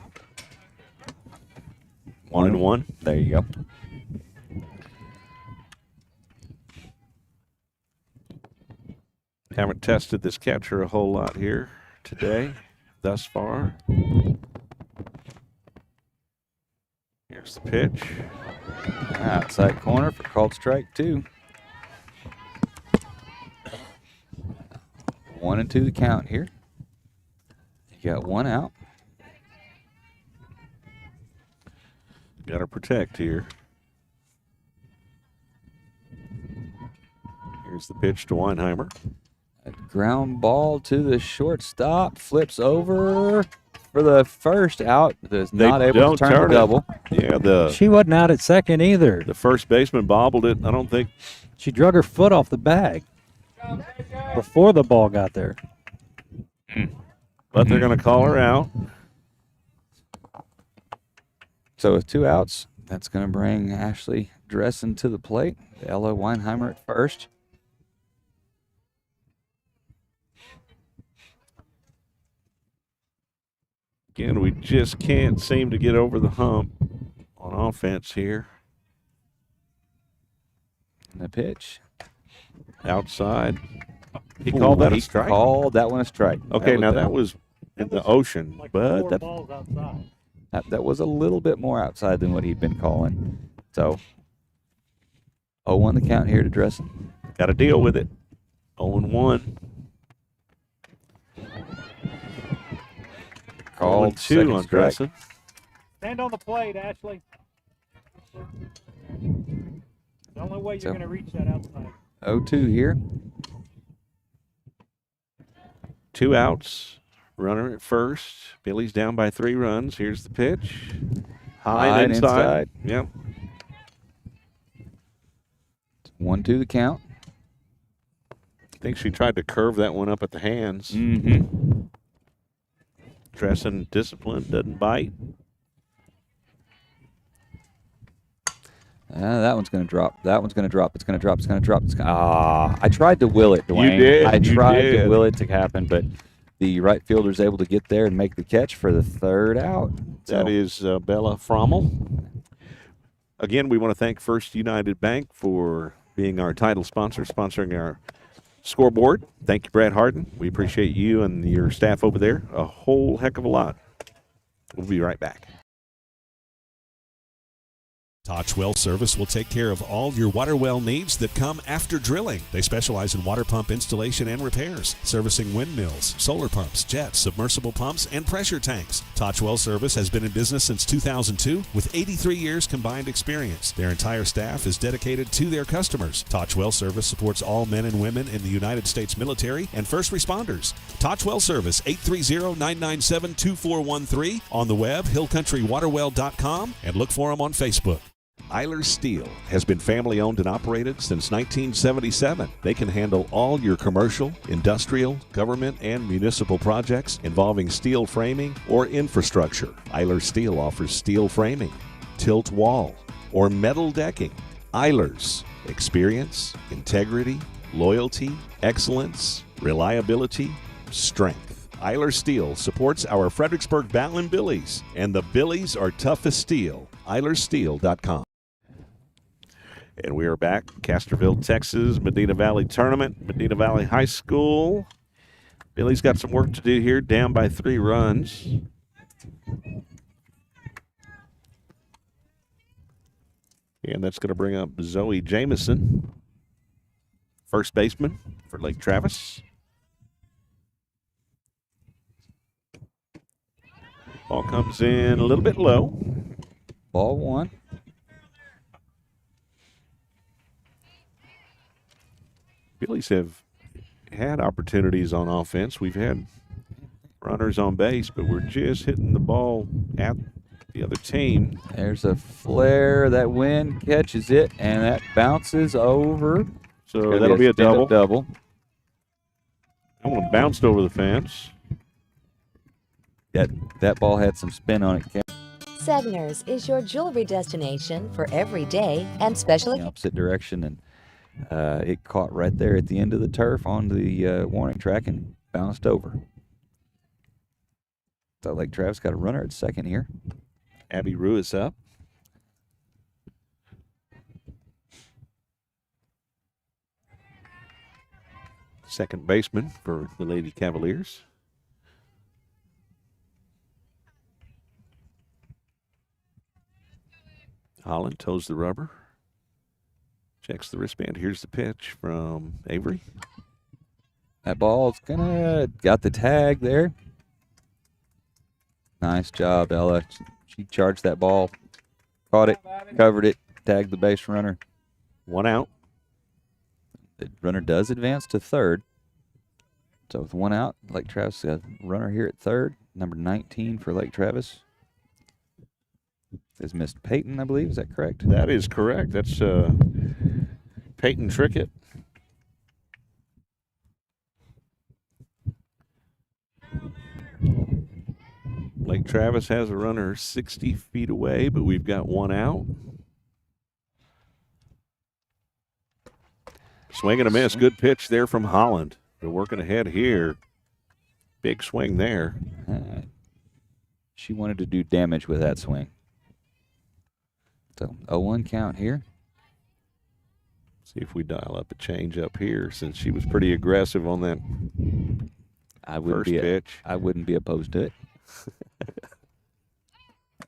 1-1. There you go. Haven't tested this catcher a whole lot here today, thus far. Here's the pitch. Outside corner for called strike 2. 1-2 the count here. You got one out. Got to protect here. Here's the pitch to Weinheimer. A ground ball to the shortstop. Flips over for the first out. Not able to turn the double. Yeah, she wasn't out at second either. The first baseman bobbled it. I don't think. She drug her foot off the bag before the ball got there. But they're going to call her out. So with 2 outs, that's going to bring Ashley Dressen to the plate. Ella Weinheimer at first. Again, we just can't seem to get over the hump on offense here. And the pitch. Outside. He called that a strike? He called that one a strike. Okay, that was in the ocean. Like but four balls outside. That was a little bit more outside than what he'd been calling. So 0-1 the count here to Dressen. Got to deal with it. 0-1. Called 2 on Dressen. Stand on the plate, Ashley. The only way you're going to reach that outside. 0-2 here. 2 outs. Runner at first. Billy's down by 3 runs. Here's the pitch. High and inside. Yep. 1-2 the count. I think she tried to curve that one up at the hands. Mm-hmm. Dressen disciplined, doesn't bite. That one's going to drop. That one's going to drop. It's going to drop. It's going to drop. I tried to will it, Dwayne. You did. I tried to will it to happen, but the right fielder's able to get there and make the catch for the 3rd out. That is Bella Frommel. Again, we want to thank First United Bank for being our title sponsor, sponsoring our scoreboard. Thank you, Brad Harden. We appreciate you and your staff over there a whole heck of a lot. We'll be right back. Touch Well Service will take care of all your water well needs that come after drilling. They specialize in water pump installation and repairs, servicing windmills, solar pumps, jets, submersible pumps, and pressure tanks. Touch Well Service has been in business since 2002 with 83 years combined experience. Their entire staff is dedicated to their customers. Touch Well Service supports all men and women in the United States military and first responders. Touch Well Service, 830-997-2413. On the web, hillcountrywaterwell.com, and look for them on Facebook. Eiler Steel has been family owned and operated since 1977. They can handle all your commercial, industrial, government, and municipal projects involving steel framing or infrastructure. Eiler Steel offers steel framing, tilt wall, or metal decking. Eiler's experience, integrity, loyalty, excellence, reliability, strength. Eiler Steel supports our Fredericksburg Batlin Billies, and the Billies are tough as steel. EilerSteel.com. And we are back. Castroville, Texas, Medina Valley Tournament, Medina Valley High School. Billy's got some work to do here, down by 3 runs. And that's going to bring up Zoe Jamison, first baseman for Lake Travis. Ball comes in a little bit low. Ball 1. Billies have had opportunities on offense. We've had runners on base, but we're just hitting the ball at the other team. There's a flare. That wind catches it, and that bounces over. So that'll be a double. Double. That one bounced over the fence. That ball had some spin on it. Segner's is your jewelry destination for every day and special The opposite direction, and it caught right there at the end of the turf on the warning track and bounced over. So Lake Travis got a runner at second here. Abby Rue is up. Second baseman for the Lady Cavaliers. Holland toes the rubber. Checks the wristband. Here's the pitch from Avery. That ball's got the tag there. Nice job, Ella. She charged that ball, caught it, covered it, tagged the base runner. 1 out. The runner does advance to third. So with 1 out, Lake Travis got a runner here at third. Number 19 for Lake Travis is Miss Peyton, I believe. Is that correct? That is correct. That's Peyton Trickett. Lake Travis has a runner 60 feet away, but we've got 1 out. Swing and a miss. Good pitch there from Holland. They're working ahead here. Big swing there. She wanted to do damage with that swing. So 0-1 count here. See if we dial up a change up here, since she was pretty aggressive on that first pitch. I wouldn't be opposed to it.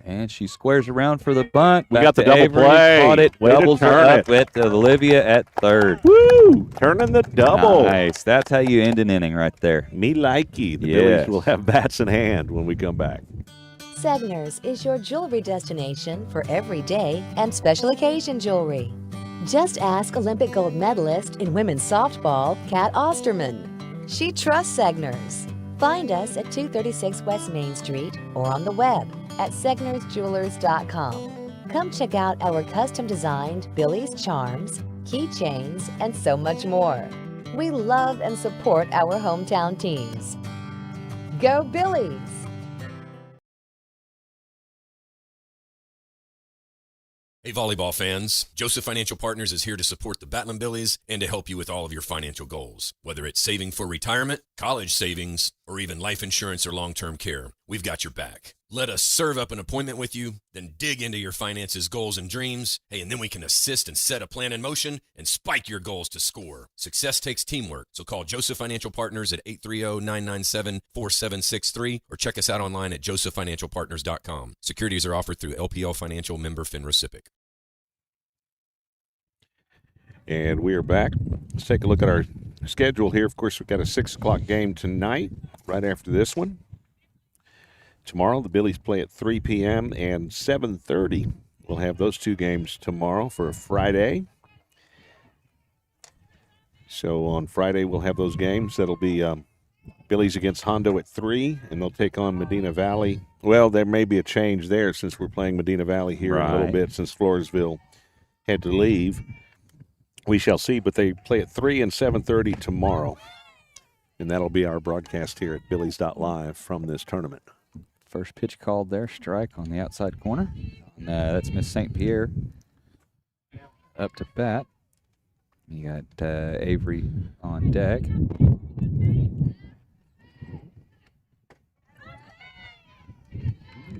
And she squares around for the bunt. We got the double Avery, play. Caught it. Way to doubles her turn up with Olivia at third. Woo! Turning the double. Nice. That's how you end an inning right there. Me likey. The Yes. Billies will have bats in hand when we come back. Segner's is your jewelry destination for every day and special occasion jewelry. Just ask Olympic gold medalist in women's softball, Kat Osterman. She trusts Segner's. Find us at 236 West Main Street or on the web at segnersjewelers.com. Come check out our custom-designed Billy's charms, keychains, and so much more. We love and support our hometown teams. Go Billies! Hey volleyball fans, Joseph Financial Partners is here to support the Batlin Billies and to help you with all of your financial goals. Whether it's saving for retirement, college savings, or even life insurance or long-term care, we've got your back. Let us serve up an appointment with you, then dig into your finances, goals, and dreams. Hey, and then we can assist and set a plan in motion and spike your goals to score. Success takes teamwork, so call Joseph Financial Partners at 830-997-4763 or check us out online at josephfinancialpartners.com. Securities are offered through LPL Financial, member FINRA/SIPC. And we are back. Let's take a look at our schedule here. Of course, we've got a 6 o'clock game tonight, right after this one. Tomorrow, the Billies play at 3 p.m. and 7:30. We'll have those two games tomorrow for a Friday. So on Friday, we'll have those games. That'll be Billies against Hondo at 3, and they'll take on Medina Valley. Well, there may be a change there since we're playing Medina Valley here in a little bit since Floresville had to leave. We shall see, but they play at 3 and 7:30 tomorrow. And that'll be our broadcast here at Billies.Live from this tournament. First pitch called there, strike on the outside corner. That's Miss St. Pierre up to bat. You got Avery on deck.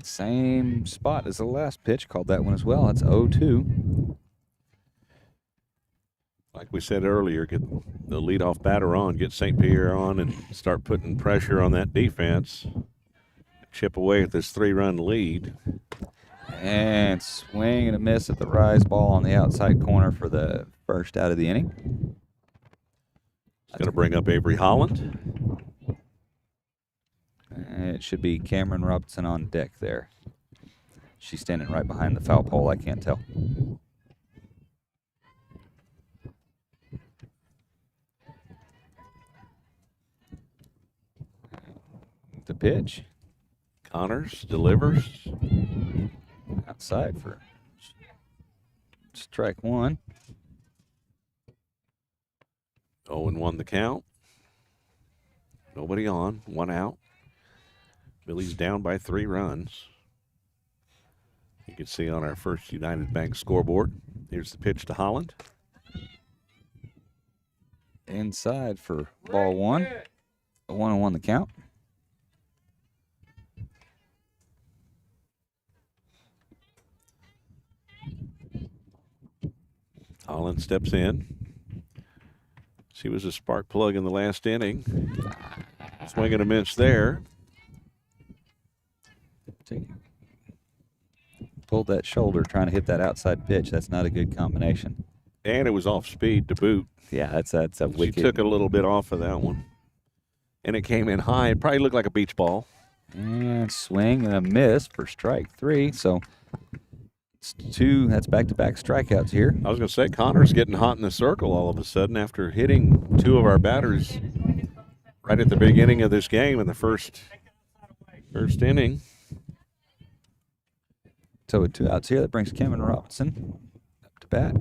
Same spot as the last pitch, called that one as well. That's 0-2. Like we said earlier, get the leadoff batter on, get St. Pierre on, and start putting pressure on that defense. Chip away at this 3-run lead. And swing and a miss at the rise ball on the outside corner for the first out of the inning. It's going to bring up Avery Holland. And it should be Cameron Robinson on deck there. She's standing right behind the foul pole, I can't tell. The pitch. Connors delivers. Outside for strike one. 0-1 the count. Nobody on, 1 out. Billy's down by 3 runs. You can see on our First United Bank scoreboard. Here's the pitch to Holland. Inside for ball one. 1-1 the count. Holland steps in. She was a spark plug in the last inning. Swing and a miss there. Pulled that shoulder trying to hit that outside pitch. That's not a good combination. And it was off speed to boot. Yeah, that's a wicked. She took a little bit off of that one. And it came in high. It probably looked like a beach ball. And swing and a miss for strike 3. So it's 2. That's back-to-back strikeouts here. I was going to say, Connor's getting hot in the circle all of a sudden after hitting 2 of our batters right at the beginning of this game in the first inning. So with 2 outs here, that brings Cameron Robinson up to bat.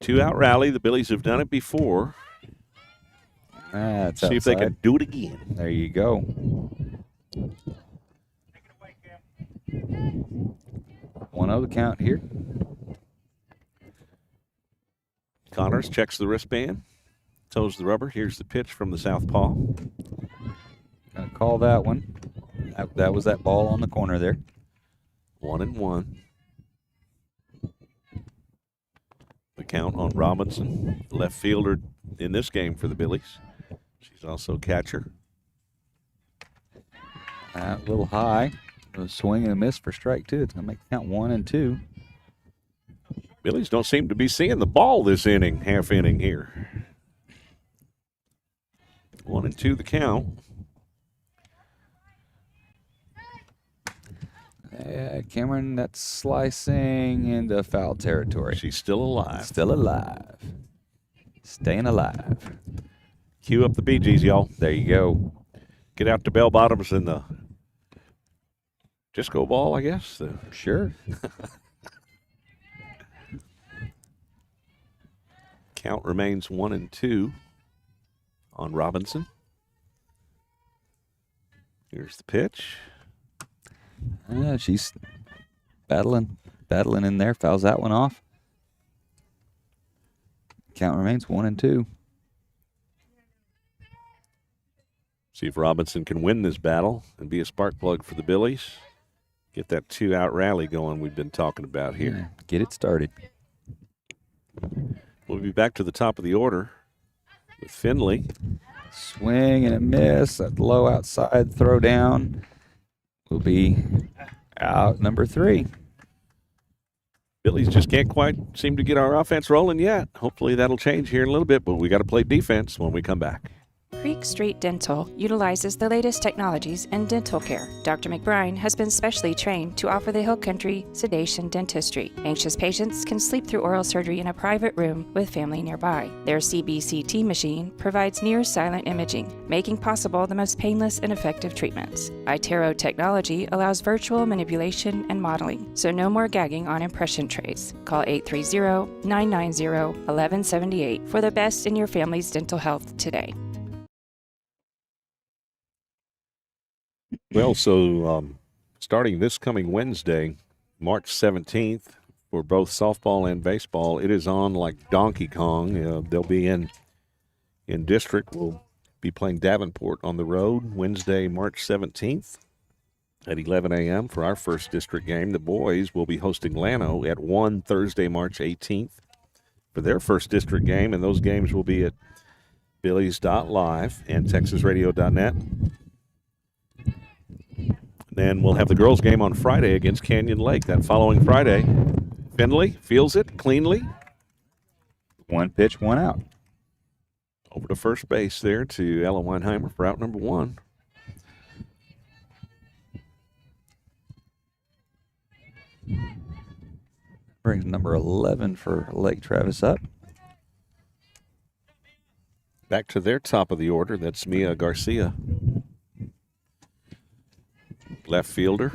2-out rally. The Billies have done it before. That's See outside. if they can do it again. There you go. 1-0 the count here. Connors checks the wristband, toes the rubber. Here's the pitch from the southpaw. Gonna call that one. That was that ball on the corner there. 1-1. The count on Robinson, left fielder in this game for the Billies. She's also catcher. A little high. A swing and a miss for strike 2. It's going to make the count 1 and 2. Billies don't seem to be seeing the ball this inning, half inning here. 1 and 2 the count. Cameron, that's slicing into foul territory. She's still alive. Still alive. Staying alive. Cue up the Bee Gees, y'all. There you go. Get out to bell bottoms and the disco ball, I guess. Sure. Count remains 1 and 2 on Robinson. Here's the pitch. She's battling in there. Fouls that one off. Count remains 1 and 2. See if Robinson can win this battle and be a spark plug for the Billies. Get that 2-out rally going we've been talking about here. Get it started. We'll be back to the top of the order with Finley. Swing and a miss. A low outside throw down will be out number 3. Billies just can't quite seem to get our offense rolling yet. Hopefully that'll change here in a little bit, but we got to play defense when we come back. Creek Street Dental utilizes the latest technologies in dental care. Dr. McBride has been specially trained to offer the Hill Country sedation dentistry. Anxious patients can sleep through oral surgery in a private room with family nearby. Their CBCT machine provides near-silent imaging, making possible the most painless and effective treatments. iTero technology allows virtual manipulation and modeling, so no more gagging on impression trays. Call 830-990-1178 for the best in your family's dental health today. Well, so starting this coming Wednesday, March 17th, for both softball and baseball, it is on like Donkey Kong. They'll be in district. We'll be playing Davenport on the road Wednesday, March 17th at 11 a.m. for our first district game. The boys will be hosting Llano at 1 Thursday, March 18th for their first district game, and those games will be at Billies.Live and TexasRadio.net. Then we'll have the girls' game on Friday against Canyon Lake that following Friday. Finley fields it cleanly. 1 pitch, 1 out. Over to first base there to Ella Weinheimer for out number 1. Brings number 11 for Lake Travis up. Back to their top of the order. That's Mia Garcia. Left fielder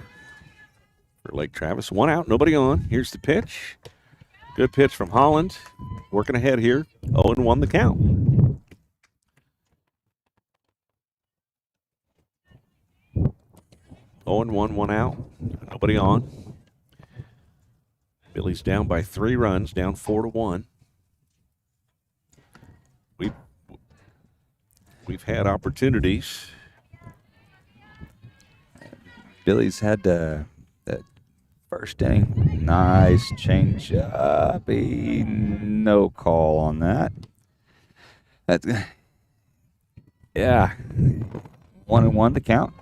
for Lake Travis. 1 out, nobody on. Here's the pitch. Good pitch from Holland. Working ahead here. 0-1 the count. Oh and 1 out. Nobody on. Billy's down by 3 runs, down 4-1. We've had opportunities. Billy's had that first inning. Nice change up. No call on that. Yeah. 1-1 to count.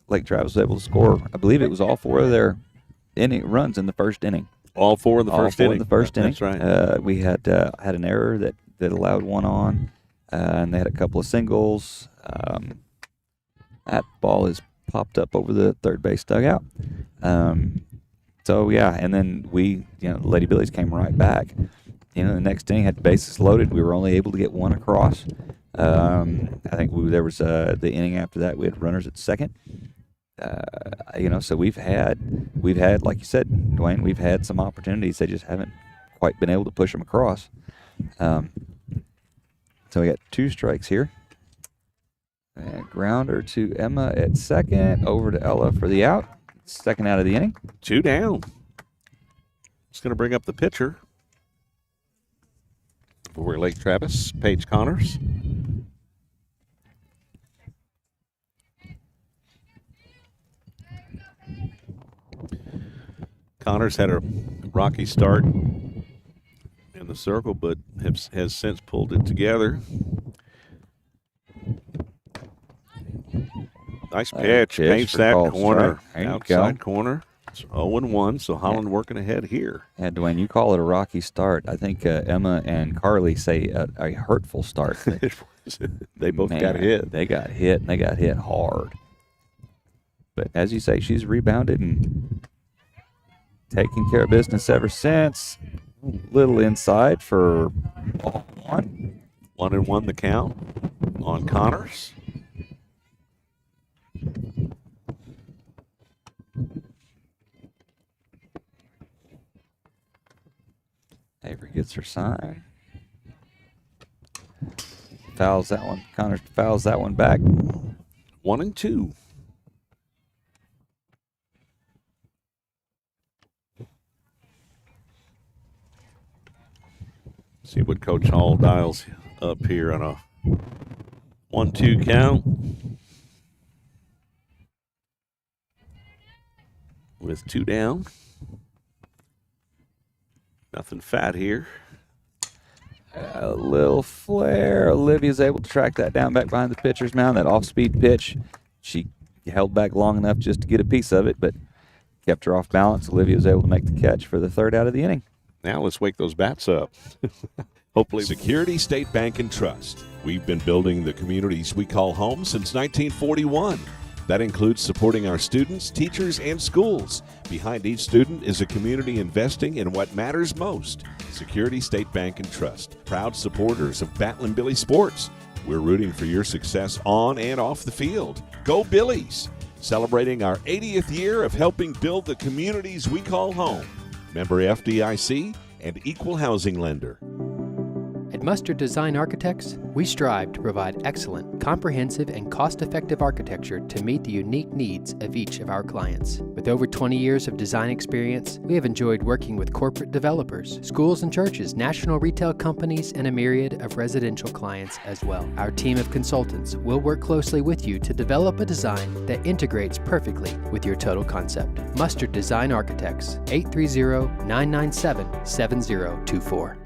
Lake Travis was able to score. I believe it was all 4 of their runs in the first inning. All 4 in the first inning. In the first inning. That's right. We had an error that allowed 1 on, and they had a couple of singles. That ball is popped up over the third base dugout. So yeah, and then Lady Billies came right back. The next inning had the bases loaded. We were only able to get 1 across. I think there was the inning after that we had runners at second. So we've had like you said, Dwayne, we've had some opportunities. They just haven't quite been able to push them across. So we got 2 strikes here. And grounder to Emma at second. Over to Ella for the out. Second out of the inning. 2 down. It's going to bring up the pitcher for Lake Travis, Paige Connors. Connors had a rocky start in the circle, but has since pulled it together. Nice pitch. Paints that corner. Outside corner. It's 0-1, so Holland working ahead here. Yeah, Dwayne, you call it a rocky start. I think Emma and Carly say a hurtful start. They both got hit. They got hit, and they got hit hard. But as you say, she's rebounded and taking care of business ever since. Little inside for ball 1. 1-1 the count on Connors. Avery gets her sign. Fouls that one. Connors fouls that one back. 1-2. See what Coach Hall dials up here on a 1-2 count. With 2 down. Nothing fat here. A little flare. Olivia's able to track that down back behind the pitcher's mound. That off-speed pitch. She held back long enough just to get a piece of it, but kept her off balance. Olivia was able to make the catch for the 3rd out of the inning. Now let's wake those bats up. Hopefully. Security State Bank and Trust. We've been building the communities we call home since 1941. That includes supporting our students, teachers, and schools. Behind each student is a community investing in what matters most. Security State Bank and Trust, proud supporters of Battling Billy sports. We're rooting for your success on and off the field. Go Billies! Celebrating our 80th year of helping build the communities we call home. Member FDIC and equal housing lender. At Mustard Design Architects, we strive to provide excellent, comprehensive, and cost-effective architecture to meet the unique needs of each of our clients. With over 20 years of design experience, we have enjoyed working with corporate developers, schools and churches, national retail companies, and a myriad of residential clients as well. Our team of consultants will work closely with you to develop a design that integrates perfectly with your total concept. Mustard Design Architects, 830-997-7024.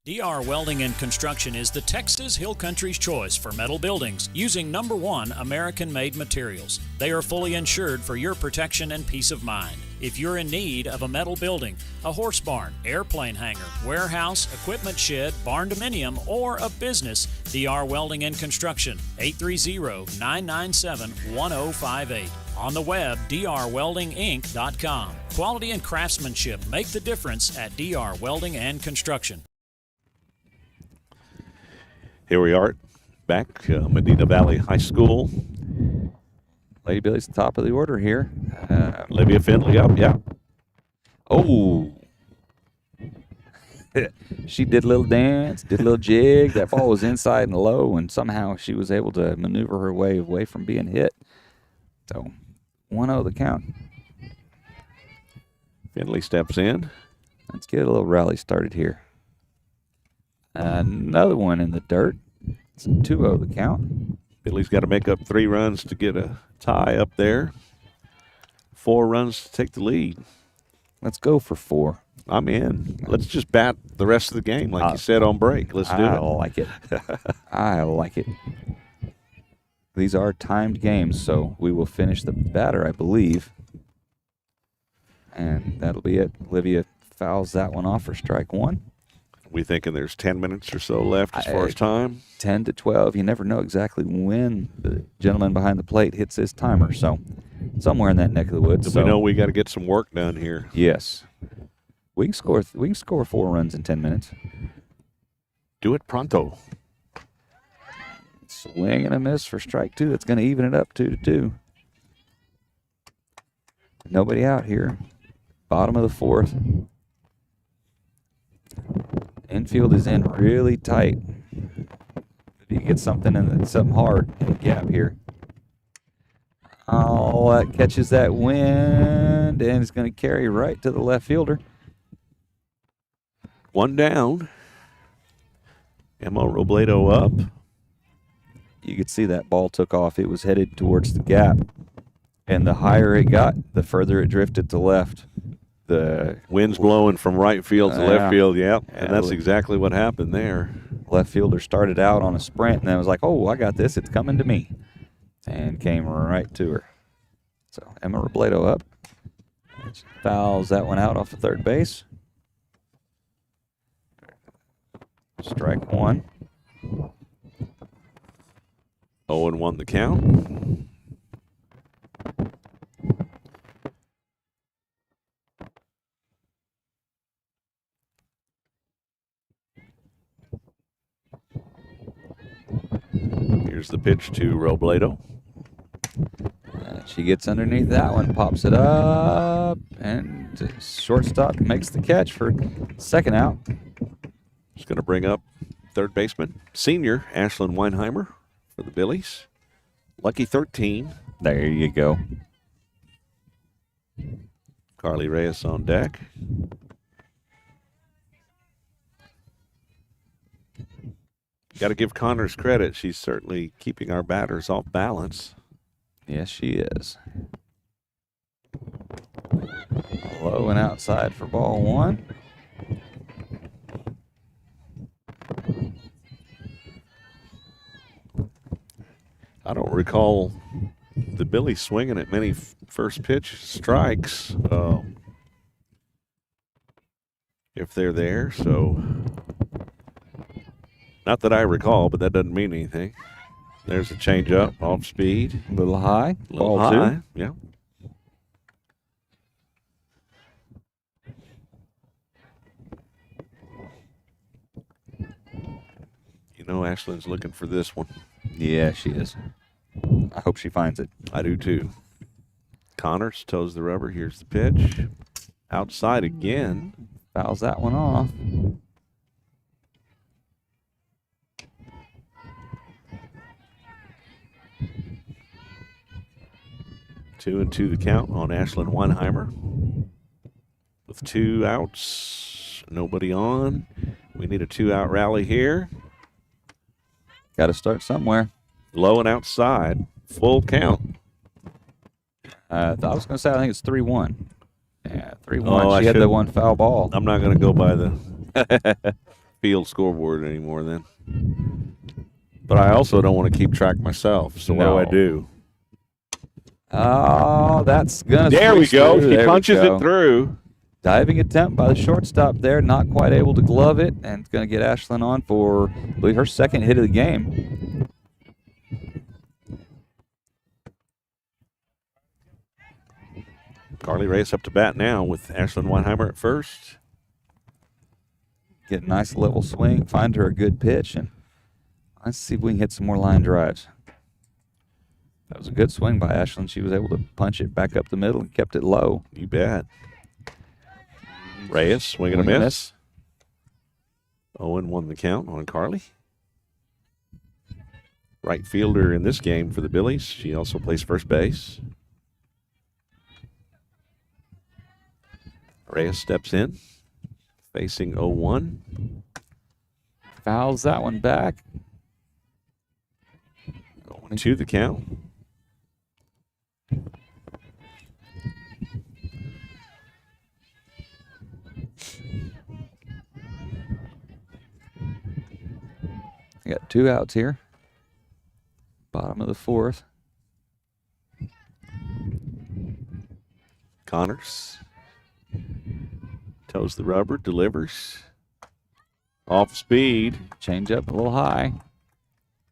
DR Welding and Construction is the Texas Hill Country's choice for metal buildings using #1 American-made materials. They are fully insured for your protection and peace of mind. If you're in need of a metal building, a horse barn, airplane hangar, warehouse, equipment shed, barn dominium, or a business, DR Welding and Construction, 830-997-1058. On the web, drweldinginc.com. Quality and craftsmanship make the difference at DR Welding and Construction. Here we are back, Medina Valley High School. Lady Billy's at the top of the order here. Olivia Findlay up, yeah. Oh. She did a little dance, did a little jig. That ball was inside and low, and somehow she was able to maneuver her way away from being hit. So, 1-0 the count. Findlay steps in. Let's get a little rally started here. Another one in the dirt. It's a 2-0 the count. Billy's got to make up 3 runs to get a tie up there. 4 runs to take the lead. Let's go for 4. I'm in. Let's just bat the rest of the game like you said on break. Let's do it. I like it. I like it. These are timed games, so we will finish the batter, I believe. And that'll be it. Olivia fouls that one off for strike 1. We thinking there's 10 minutes or so left as far as time? 10 to 12. You never know exactly when the gentleman behind the plate hits his timer. So somewhere in that neck of the woods. So we know we got to get some work done here. Yes. We can score 4 runs in 10 minutes. Do it pronto. Swing and a miss for strike 2. That's going to even it up 2-2. Nobody out here. Bottom of the 4th. Infield is in really tight. If you get something hard in the gap here. Oh, that catches that wind, and it's going to carry right to the left fielder. 1 down. Emma Robledo up. You could see that ball took off. It was headed towards the gap, and the higher it got, the further it drifted to left. The wind's blowing from right field to left field, yep. Yeah, and that's exactly what happened there. Left fielder started out on a sprint and then was like, oh, I got this. It's coming to me. And came right to her. So Emma Robledo up. Fouls that one out off of third base. Strike 1. 0-1 the count. Here's the pitch to Robledo. She gets underneath that one, pops it up, and shortstop makes the catch for second out. Just going to bring up third baseman, senior Ashlyn Weinheimer for the Billies. Lucky 13. There you go. Carly Reyes on deck. Got to give Connors credit. She's certainly keeping our batters off balance. Yes, she is. Low and outside for ball one. I don't recall the Billies swinging at many first pitch strikes if they're there. So, not that I recall, but that doesn't mean anything. There's a changeup off speed. A little high. A little Ball high, two. yeah. You know, Ashlyn's looking for this one. Yeah, she is. I hope she finds it. I do too. Connors toes the rubber. Here's the pitch. Outside again. Fouls that one off. Two and two the count on Ashlyn Weinheimer. With 2 outs, nobody on. We need a 2-out rally here. Got to start somewhere. Low and outside, full count. I was going to say, I think it's 3-1. Yeah, 3-1. Oh, she had the one foul ball. I'm not going to go by the field scoreboard anymore then. But I also don't want to keep track myself, so No. what do? Oh, that's going to There we go. He punches it through. Diving attempt by the shortstop there, not quite able to glove it, and it's going to get Ashlyn on for, I believe, her second hit of the game. Carly Reyes up to bat now with Ashlyn Weinheimer at first. Get a nice level swing, find her a good pitch, and let's see if we can hit some more line drives. That was a good swing by Ashlyn. She was able to punch it back up the middle and kept it low. You bet. Reyes swinging a miss. 0-1 the count on Carly. Right fielder in this game for the Billies. She also plays first base. Reyes steps in, facing 0-1. Fouls that one back. 0-2 the count. We got 2 outs here. Bottom of the 4th. Connors toes the rubber, delivers. Off speed. Change up a little high.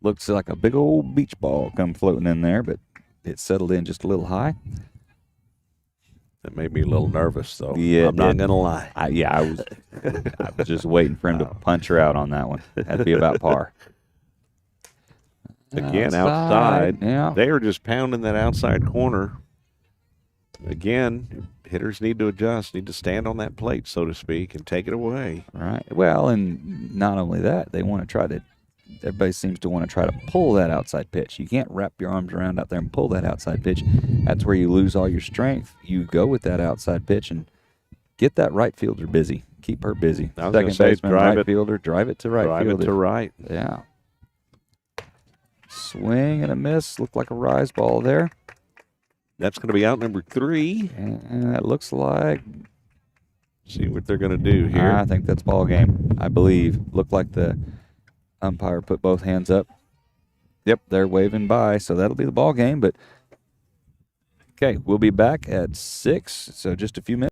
Looks like a big old beach ball come floating in there, but it settled in just a little high. That made me a little nervous, though. Yeah, I'm not going to lie. I was just waiting for him to punch her out on that one. That'd be about par. Again, outside. Yeah. They are just pounding that outside corner. Again, hitters need to adjust, need to stand on that plate, so to speak, and take it away. Right. Well, and not only that, they want to try to, everybody seems to want to try to pull that outside pitch. You can't wrap your arms around out there and pull that outside pitch. That's where you lose all your strength. You go with that outside pitch and get that right fielder busy. Keep her busy. Second baseman, right fielder, drive it to right fielder. Drive it to right. Yeah. Swing and a miss. Looked like a rise ball there. That's going to be out number 3. And that looks like... See what they're going to do here. I think that's ball game, I believe. Looked like the umpire put both hands up. Yep, they're waving by, so that'll be the ball game. But okay, we'll be back at 6, so just a few minutes.